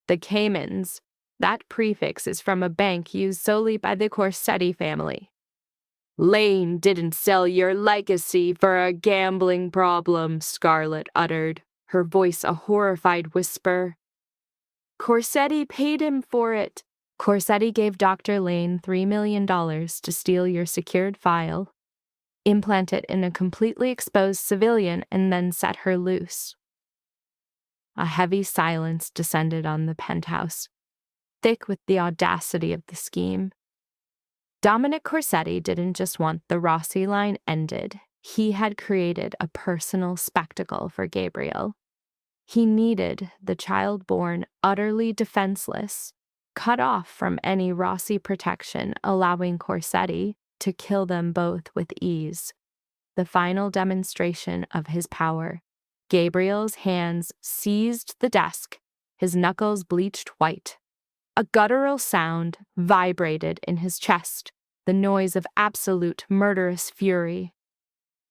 Speaker 2: The Caymans. That prefix is from a bank used solely by the Corsetti family. "Lane didn't sell your legacy for a gambling problem," Scarlett uttered, her voice a horrified whisper. "Corsetti paid him for it." "Corsetti gave Dr. Lane $3 million to steal your secured file." implant it in a completely exposed civilian, and then set her loose. A heavy silence descended on the penthouse, thick with the audacity of the scheme. Dominic Corsetti didn't just want the Rossi line ended. He had created a personal spectacle for Gabriel. He needed the child born utterly defenseless, cut off from any Rossi protection, allowing Corsetti to kill them both with ease. The final demonstration of his power. Gabriel's hands seized the desk, his knuckles bleached white. A guttural sound vibrated in his chest, the noise of absolute murderous fury.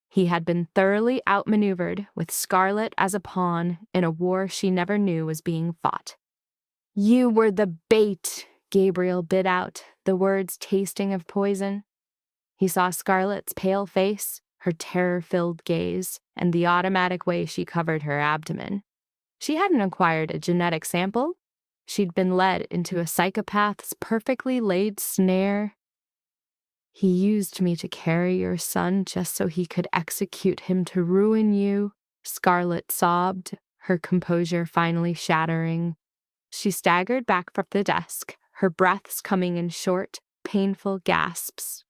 Speaker 2: He had been thoroughly outmaneuvered, with Scarlet as a pawn in a war she never knew was being fought. "You were the bait," Gabriel bit out, the words tasting of poison. He saw Scarlet's pale face, her terror-filled gaze, and the automatic way she covered her abdomen. She hadn't acquired a genetic sample. She'd been led into a psychopath's perfectly laid snare. "He used me to carry your son just so he could execute him to ruin you," Scarlet sobbed, her composure finally shattering. She staggered back from the desk, her breaths coming in short, painful gasps.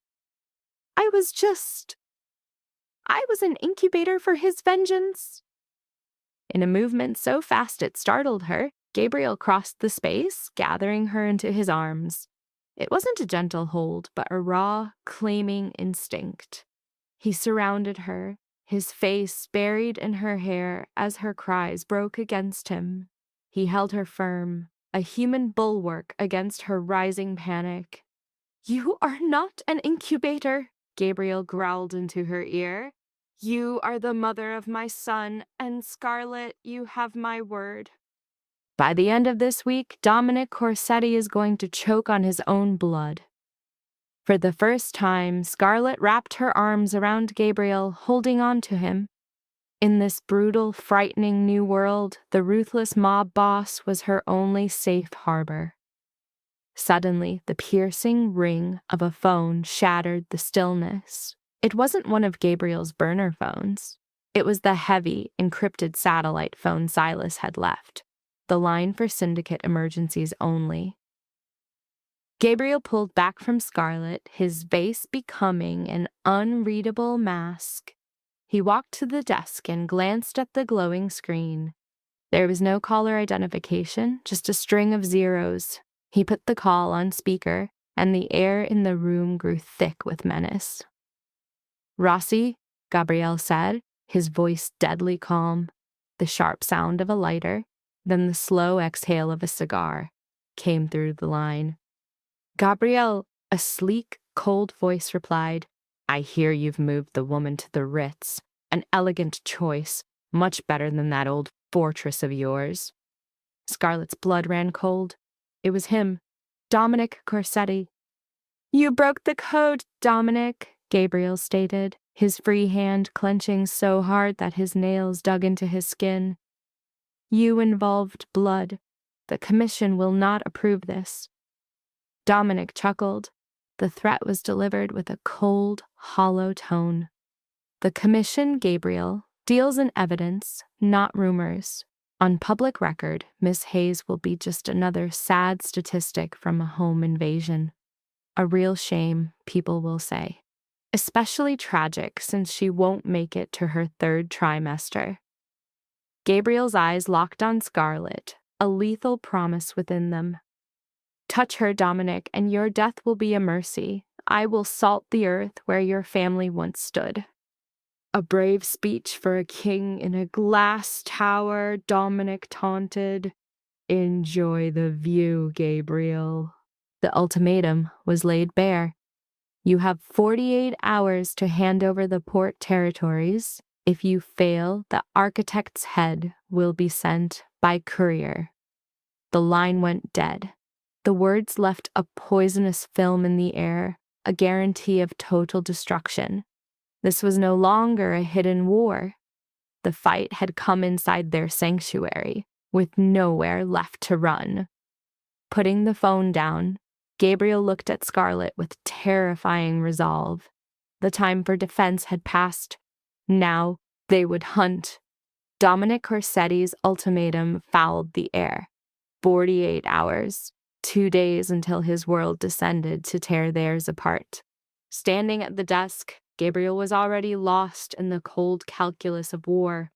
Speaker 2: I was an incubator for his vengeance." In a movement so fast it startled her, Gabriel crossed the space, gathering her into his arms. It wasn't a gentle hold, but a raw, claiming instinct. He surrounded her, his face buried in her hair as her cries broke against him. He held her firm, a human bulwark against her rising panic. "You are not an incubator," Gabriel growled into her ear. "You are the mother of my son, and Scarlet, you have my word. By the end of this week, Dominic Corsetti is going to choke on his own blood." For the first time, Scarlet wrapped her arms around Gabriel, holding on to him. In this brutal, frightening new world, the ruthless mob boss was her only safe harbor. Suddenly, the piercing ring of a phone shattered the stillness. It wasn't one of Gabriel's burner phones. It was the heavy, encrypted satellite phone Silas had left, the line for syndicate emergencies only. Gabriel pulled back from Scarlet, his face becoming an unreadable mask. He walked to the desk and glanced at the glowing screen. There was no caller identification, just a string of zeros. He put the call on speaker, and the air in the room grew thick with menace. "Rossi," Gabriel said, his voice deadly calm. The sharp sound of a lighter, then the slow exhale of a cigar, came through the line. "Gabriel," a sleek, cold voice replied. "I hear you've moved the woman to the Ritz. An elegant choice, much better than that old fortress of yours." Scarlet's blood ran cold. It was him, Dominic Corsetti. "You broke the code, Dominic," Gabriel stated, his free hand clenching so hard that his nails dug into his skin. "You involved blood. The Commission will not approve this." Dominic chuckled. The threat was delivered with a cold, hollow tone. "The Commission, Gabriel, deals in evidence, not rumors. On public record, Miss Hayes will be just another sad statistic from a home invasion. A real shame, people will say. Especially tragic since she won't make it to her third trimester." Gabriel's eyes locked on Scarlet, a lethal promise within them. "Touch her, Dominic, and your death will be a mercy. I will salt the earth where your family once stood." "A brave speech for a king in a glass tower," Dominic taunted. "Enjoy the view, Gabriel." The ultimatum was laid bare. You have 48 hours to hand over the port territories. If you fail, the architect's head will be sent by courier. The line went dead. The words left a poisonous film in the air, a guarantee of total destruction. This was no longer a hidden war. The fight had come inside their sanctuary, with nowhere left to run. Putting the phone down, Gabriel looked at Scarlet with terrifying resolve. The time for defense had passed. Now they would hunt. Dominic Corsetti's ultimatum fouled the air. 48 hours, 2 days until his world descended to tear theirs apart. Standing at the desk, Gabriel was already lost in the cold calculus of war.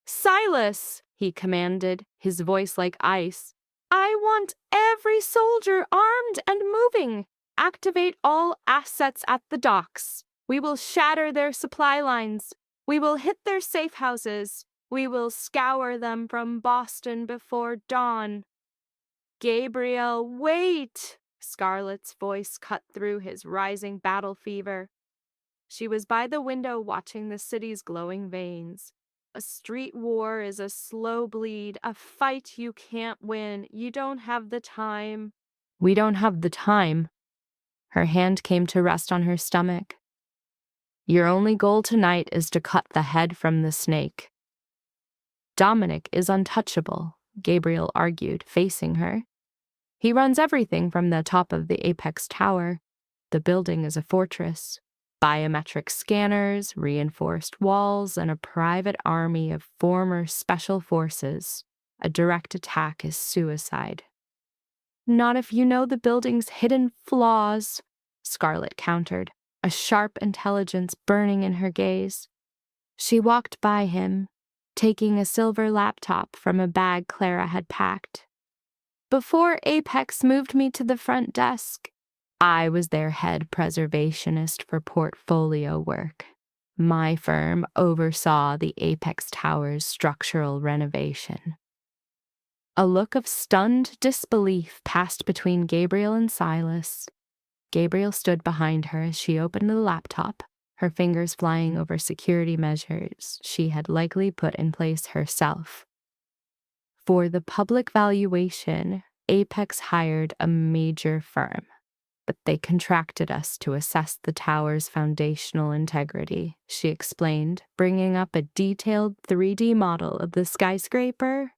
Speaker 2: "Silas," he commanded, his voice like ice. "I want every soldier armed and moving. Activate all assets at the docks. We will shatter their supply lines. We will hit their safe houses. We will scour them from Boston before dawn." "Gabriel, wait!" Scarlett's voice cut through his rising battle fever. She was by the window watching the city's glowing veins. "A street war is a slow bleed, a fight you can't win. You don't have the time." "We don't have the time." Her hand came to rest on her stomach. "Your only goal tonight is to cut the head from the snake." "Dominic is untouchable," Gabriel argued, facing her. "He runs everything from the top of the Apex Tower. The building is a fortress. Biometric scanners, reinforced walls, and a private army of former special forces. A direct attack is suicide." "Not if you know the building's hidden flaws," Scarlett countered, a sharp intelligence burning in her gaze. She walked by him, taking a silver laptop from a bag Clara had packed. "Before Apex moved me to the front desk, I was their head preservationist for portfolio work. My firm oversaw the Apex Tower's structural renovation." A look of stunned disbelief passed between Gabriel and Silas. Gabriel stood behind her as she opened the laptop, her fingers flying over security measures she had likely put in place herself. "For the public valuation, Apex hired a major firm, but they contracted us to assess the tower's foundational integrity," she explained, bringing up a detailed 3D model of the skyscraper.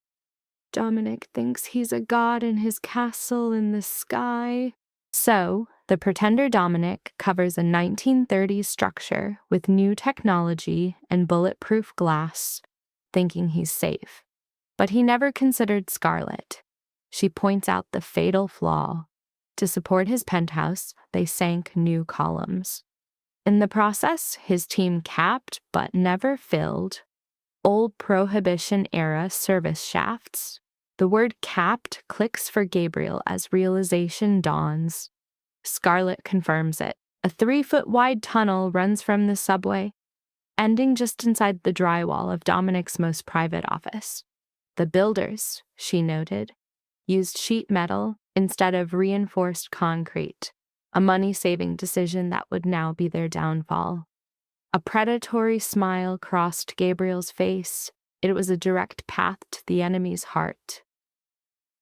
Speaker 2: "Dominic thinks he's a god in his castle in the sky." So, the pretender Dominic covers a 1930s structure with new technology and bulletproof glass, thinking he's safe. But he never considered Scarlett. She points out the fatal flaw. To support his penthouse, they sank new columns. In the process, his team capped but never filled old Prohibition-era service shafts. The word capped clicks for Gabriel as realization dawns. Scarlett confirms it. A 3-foot-wide tunnel runs from the subway, ending just inside the drywall of Dominic's most private office. The builders, she noted, used sheet metal instead of reinforced concrete, a money-saving decision that would now be their downfall. A predatory smile crossed Gabriel's face. It was a direct path to the enemy's heart.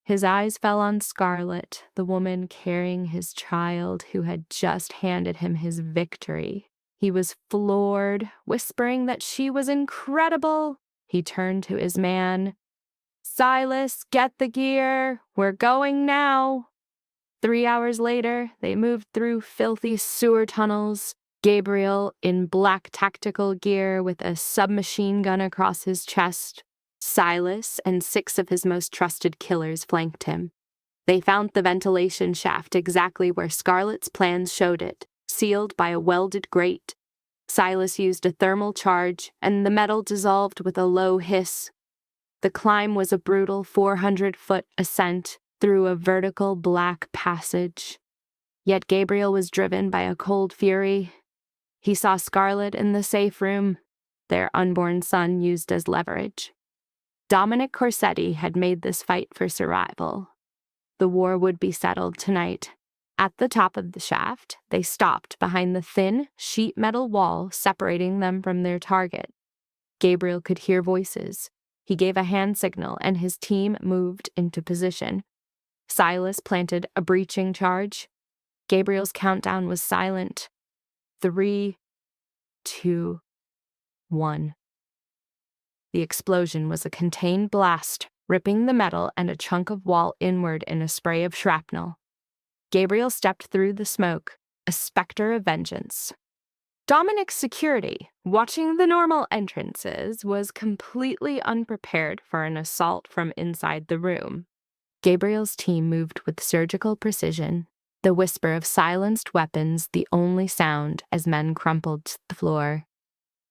Speaker 2: His eyes fell on Scarlett, the woman carrying his child who had just handed him his victory. He was floored, whispering that she was incredible. He turned to his man. "Silas, get the gear. We're going now." 3 hours later, they moved through filthy sewer tunnels. Gabriel, in black tactical gear with a submachine gun across his chest. Silas and 6 of his most trusted killers flanked him. They found the ventilation shaft exactly where Scarlett's plans showed it, sealed by a welded grate. Silas used a thermal charge, and the metal dissolved with a low hiss. The climb was a brutal 400-foot ascent through a vertical black passage. Yet Gabriel was driven by a cold fury. He saw Scarlett in the safe room, their unborn son used as leverage. Dominic Corsetti had made this fight for survival. The war would be settled tonight. At the top of the shaft, they stopped behind the thin, sheet metal wall separating them from their target. Gabriel could hear voices. He gave a hand signal, and his team moved into position. Silas planted a breaching charge. Gabriel's countdown was silent. 3, 2, 1. The explosion was a contained blast, ripping the metal and a chunk of wall inward in a spray of shrapnel. Gabriel stepped through the smoke, a specter of vengeance. Dominic's security, watching the normal entrances, was completely unprepared for an assault from inside the room. Gabriel's team moved with surgical precision, the whisper of silenced weapons the only sound as men crumpled to the floor.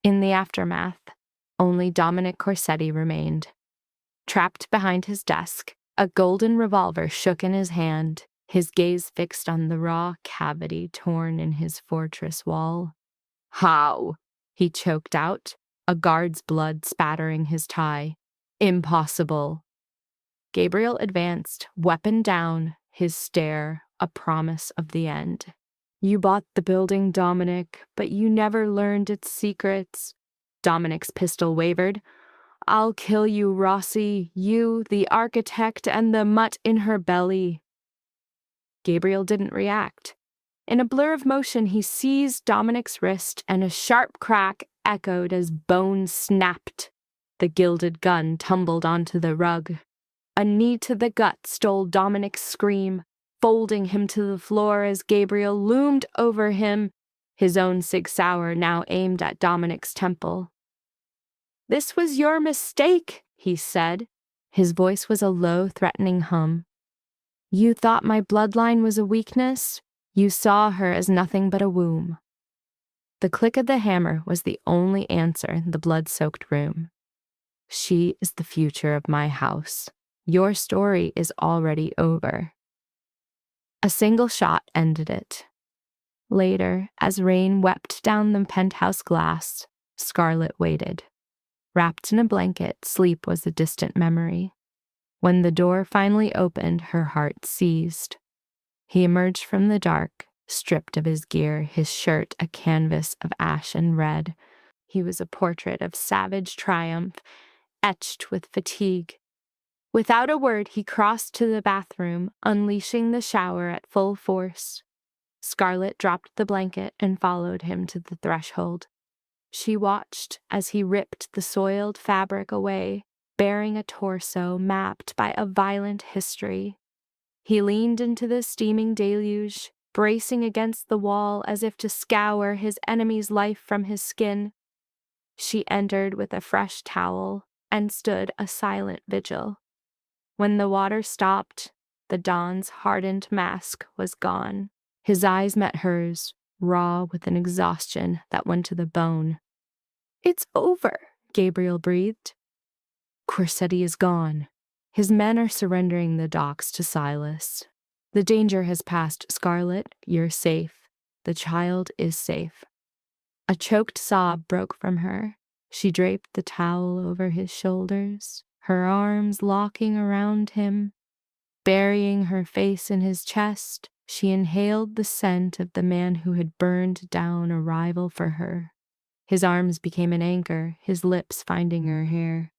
Speaker 2: In the aftermath, only Dominic Corsetti remained. Trapped behind his desk, a golden revolver shook in his hand, his gaze fixed on the raw cavity torn in his fortress wall. "How?" he choked out, a guard's blood spattering his tie. "Impossible." Gabriel advanced, weapon down, his stare a promise of the end. "You bought the building, Dominic, but you never learned its secrets." Dominic's pistol wavered. "I'll kill you, Rossi, you, the architect, and the mutt in her belly." Gabriel didn't react. In a blur of motion, he seized Dominic's wrist, and a sharp crack echoed as bone snapped. The gilded gun tumbled onto the rug. A knee to the gut stole Dominic's scream, folding him to the floor as Gabriel loomed over him, his own Sig Sauer now aimed at Dominic's temple. "This was your mistake," he said. His voice was a low, threatening hum. "You thought my bloodline was a weakness? You saw her as nothing but a womb." The click of the hammer was the only answer in the blood-soaked room. "She is the future of my house. Your story is already over." A single shot ended it. Later, as rain wept down the penthouse glass, Scarlett waited. Wrapped in a blanket, sleep was a distant memory. When the door finally opened, her heart seized. He emerged from the dark, stripped of his gear, his shirt a canvas of ash and red. He was a portrait of savage triumph, etched with fatigue. Without a word, he crossed to the bathroom, unleashing the shower at full force. Scarlett dropped the blanket and followed him to the threshold. She watched as he ripped the soiled fabric away, bearing a torso mapped by a violent history. He leaned into the steaming deluge, bracing against the wall as if to scour his enemy's life from his skin. She entered with a fresh towel and stood a silent vigil. When the water stopped, the Don's hardened mask was gone. His eyes met hers, raw with an exhaustion that went to the bone. "It's over," Gabriel breathed. "Corsetti is gone. His men are surrendering the docks to Silas. The danger has passed, Scarlett. You're safe. The child is safe." A choked sob broke from her. She draped the towel over his shoulders, her arms locking around him. Burying her face in his chest, she inhaled the scent of the man who had burned down a rival for her. His arms became an anchor, his lips finding her hair.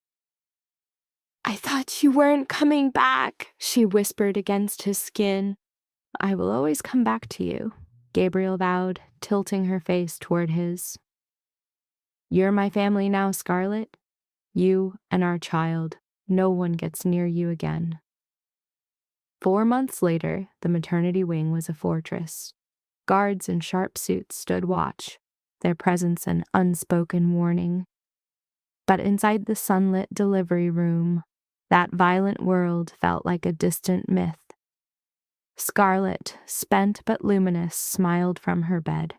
Speaker 2: "I thought you weren't coming back," she whispered against his skin. "I will always come back to you," Gabriel vowed, tilting her face toward his. "You're my family now, Scarlett. You and our child. No one gets near you again." 4 months later, the maternity wing was a fortress. Guards in sharp suits stood watch, their presence an unspoken warning. But inside the sunlit delivery room, that violent world felt like a distant myth. Scarlett, spent but luminous, smiled from her bed.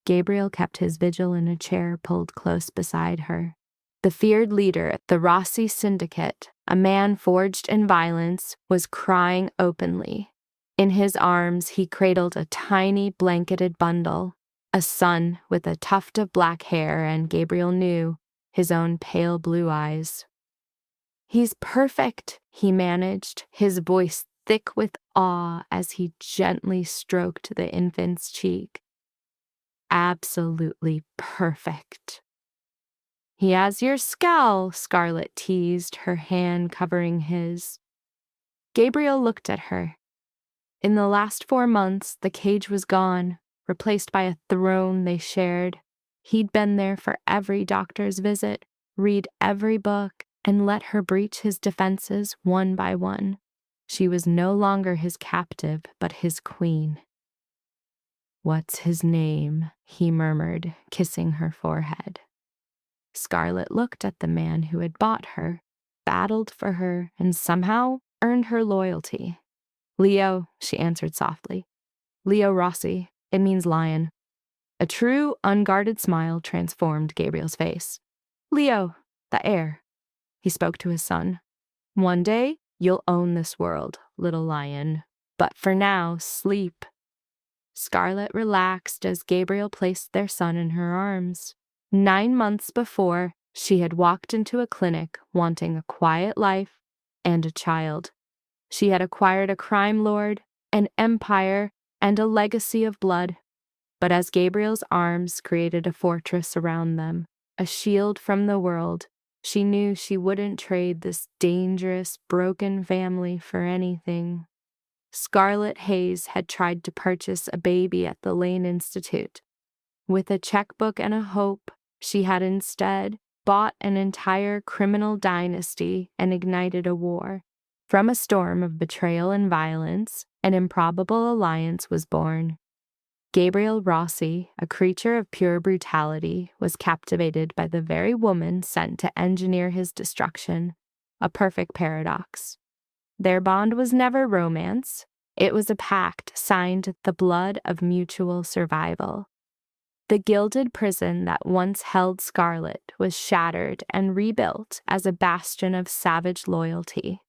Speaker 2: Gabriel kept his vigil in a chair pulled close beside her. The feared leader, the Rossi Syndicate, a man forged in violence, was crying openly. In his arms, he cradled a tiny blanketed bundle, a son with a tuft of black hair, and Gabriel knew his own pale blue eyes. "He's perfect," he managed, his voice thick with awe as he gently stroked the infant's cheek. "Absolutely perfect." "He has your skull," Scarlett teased, her hand covering his. Gabriel looked at her. In the last 4 months, the cage was gone, replaced by a throne they shared. He'd been there for every doctor's visit, read every book, and let her breach his defenses one by one. She was no longer his captive, but his queen. "What's his name?" he murmured, kissing her forehead. Scarlet looked at the man who had bought her, battled for her, and somehow earned her loyalty. "Leo," she answered softly. "Leo Rossi. It means lion." A true, unguarded smile transformed Gabriel's face. "Leo, the heir." He spoke to his son. "One day, you'll own this world, little lion. But for now, sleep." Scarlet relaxed as Gabriel placed their son in her arms. 9 months before, she had walked into a clinic wanting a quiet life and a child. She had acquired a crime lord, an empire, and a legacy of blood. But as Gabriel's arms created a fortress around them, a shield from the world, she knew she wouldn't trade this dangerous, broken family for anything. Scarlet Hayes had tried to purchase a baby at the Lane Institute. With a checkbook and a hope, she had instead bought an entire criminal dynasty and ignited a war. From a storm of betrayal and violence, an improbable alliance was born. Gabriel Rossi, a creature of pure brutality, was captivated by the very woman sent to engineer his destruction, a perfect paradox. Their bond was never romance. It was a pact signed the blood of mutual survival. The gilded prison that once held Scarlet was shattered and rebuilt as a bastion of savage loyalty.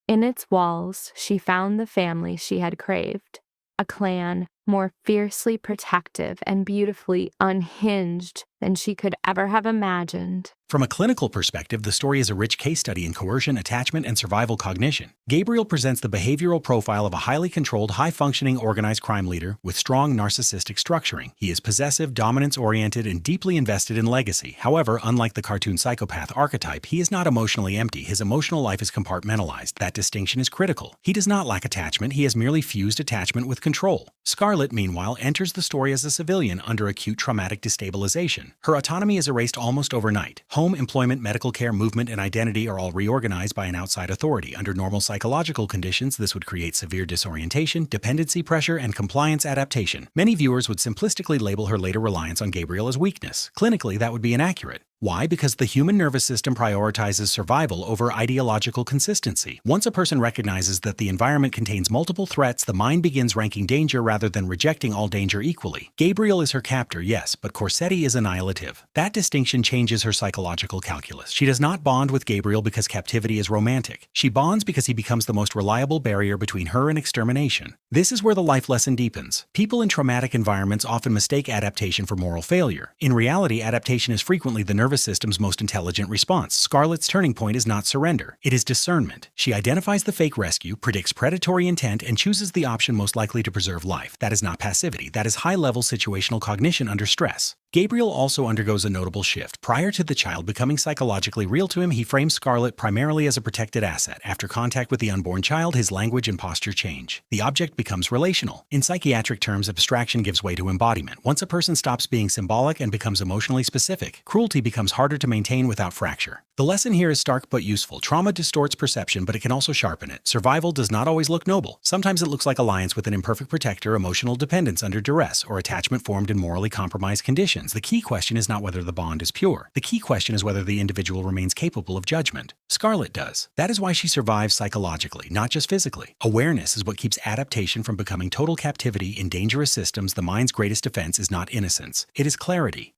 Speaker 2: In its walls, she found the family she had craved, a clan more fiercely protective and beautifully unhinged than she could ever have imagined.
Speaker 1: From a clinical perspective, the story is a rich case study in coercion, attachment, and survival cognition. Gabriel presents the behavioral profile of a highly controlled, high-functioning, organized crime leader with strong narcissistic structuring. He is possessive, dominance-oriented, and deeply invested in legacy. However, unlike the cartoon psychopath archetype, he is not emotionally empty. His emotional life is compartmentalized. That distinction is critical. He does not lack attachment. He has merely fused attachment with control. Scarlet, meanwhile, enters the story as a civilian under acute traumatic destabilization. Her autonomy is erased almost overnight. Home, employment, medical care, movement, and identity are all reorganized by an outside authority. Under normal psychological conditions, this would create severe disorientation, dependency pressure, and compliance adaptation. Many viewers would simplistically label her later reliance on Gabriel as weakness. Clinically, that would be inaccurate. Why? Because the human nervous system prioritizes survival over ideological consistency. Once a person recognizes that the environment contains multiple threats, the mind begins ranking danger rather than rejecting all danger equally. Gabriel is her captor, yes, but Corsetti is annihilative. That distinction changes her psychological calculus. She does not bond with Gabriel because captivity is romantic. She bonds because he becomes the most reliable barrier between her and extermination. This is where the life lesson deepens. People in traumatic environments often mistake adaptation for moral failure. In reality, adaptation is frequently the nervous system's most intelligent response. Scarlet's turning point is not surrender. It is discernment. She identifies the fake rescue, predicts predatory intent, and chooses the option most likely to preserve life. That is not passivity. That is high-level situational cognition under stress. Gabriel also undergoes a notable shift. Prior to the child becoming psychologically real to him, he frames Scarlet primarily as a protected asset. After contact with the unborn child, his language and posture change. The object becomes relational. In psychiatric terms, abstraction gives way to embodiment. Once a person stops being symbolic and becomes emotionally specific, cruelty becomes harder to maintain without fracture. The lesson here is stark but useful. Trauma distorts perception, but it can also sharpen it. Survival does not always look noble. Sometimes it looks like alliance with an imperfect protector, emotional dependence under duress, or attachment formed in morally compromised conditions. The key question is not whether the bond is pure. The key question is whether the individual remains capable of judgment. Scarlet does. That is why she survives psychologically, not just physically. Awareness is what keeps adaptation from becoming total captivity. In dangerous systems, the mind's greatest defense is not innocence. It is clarity.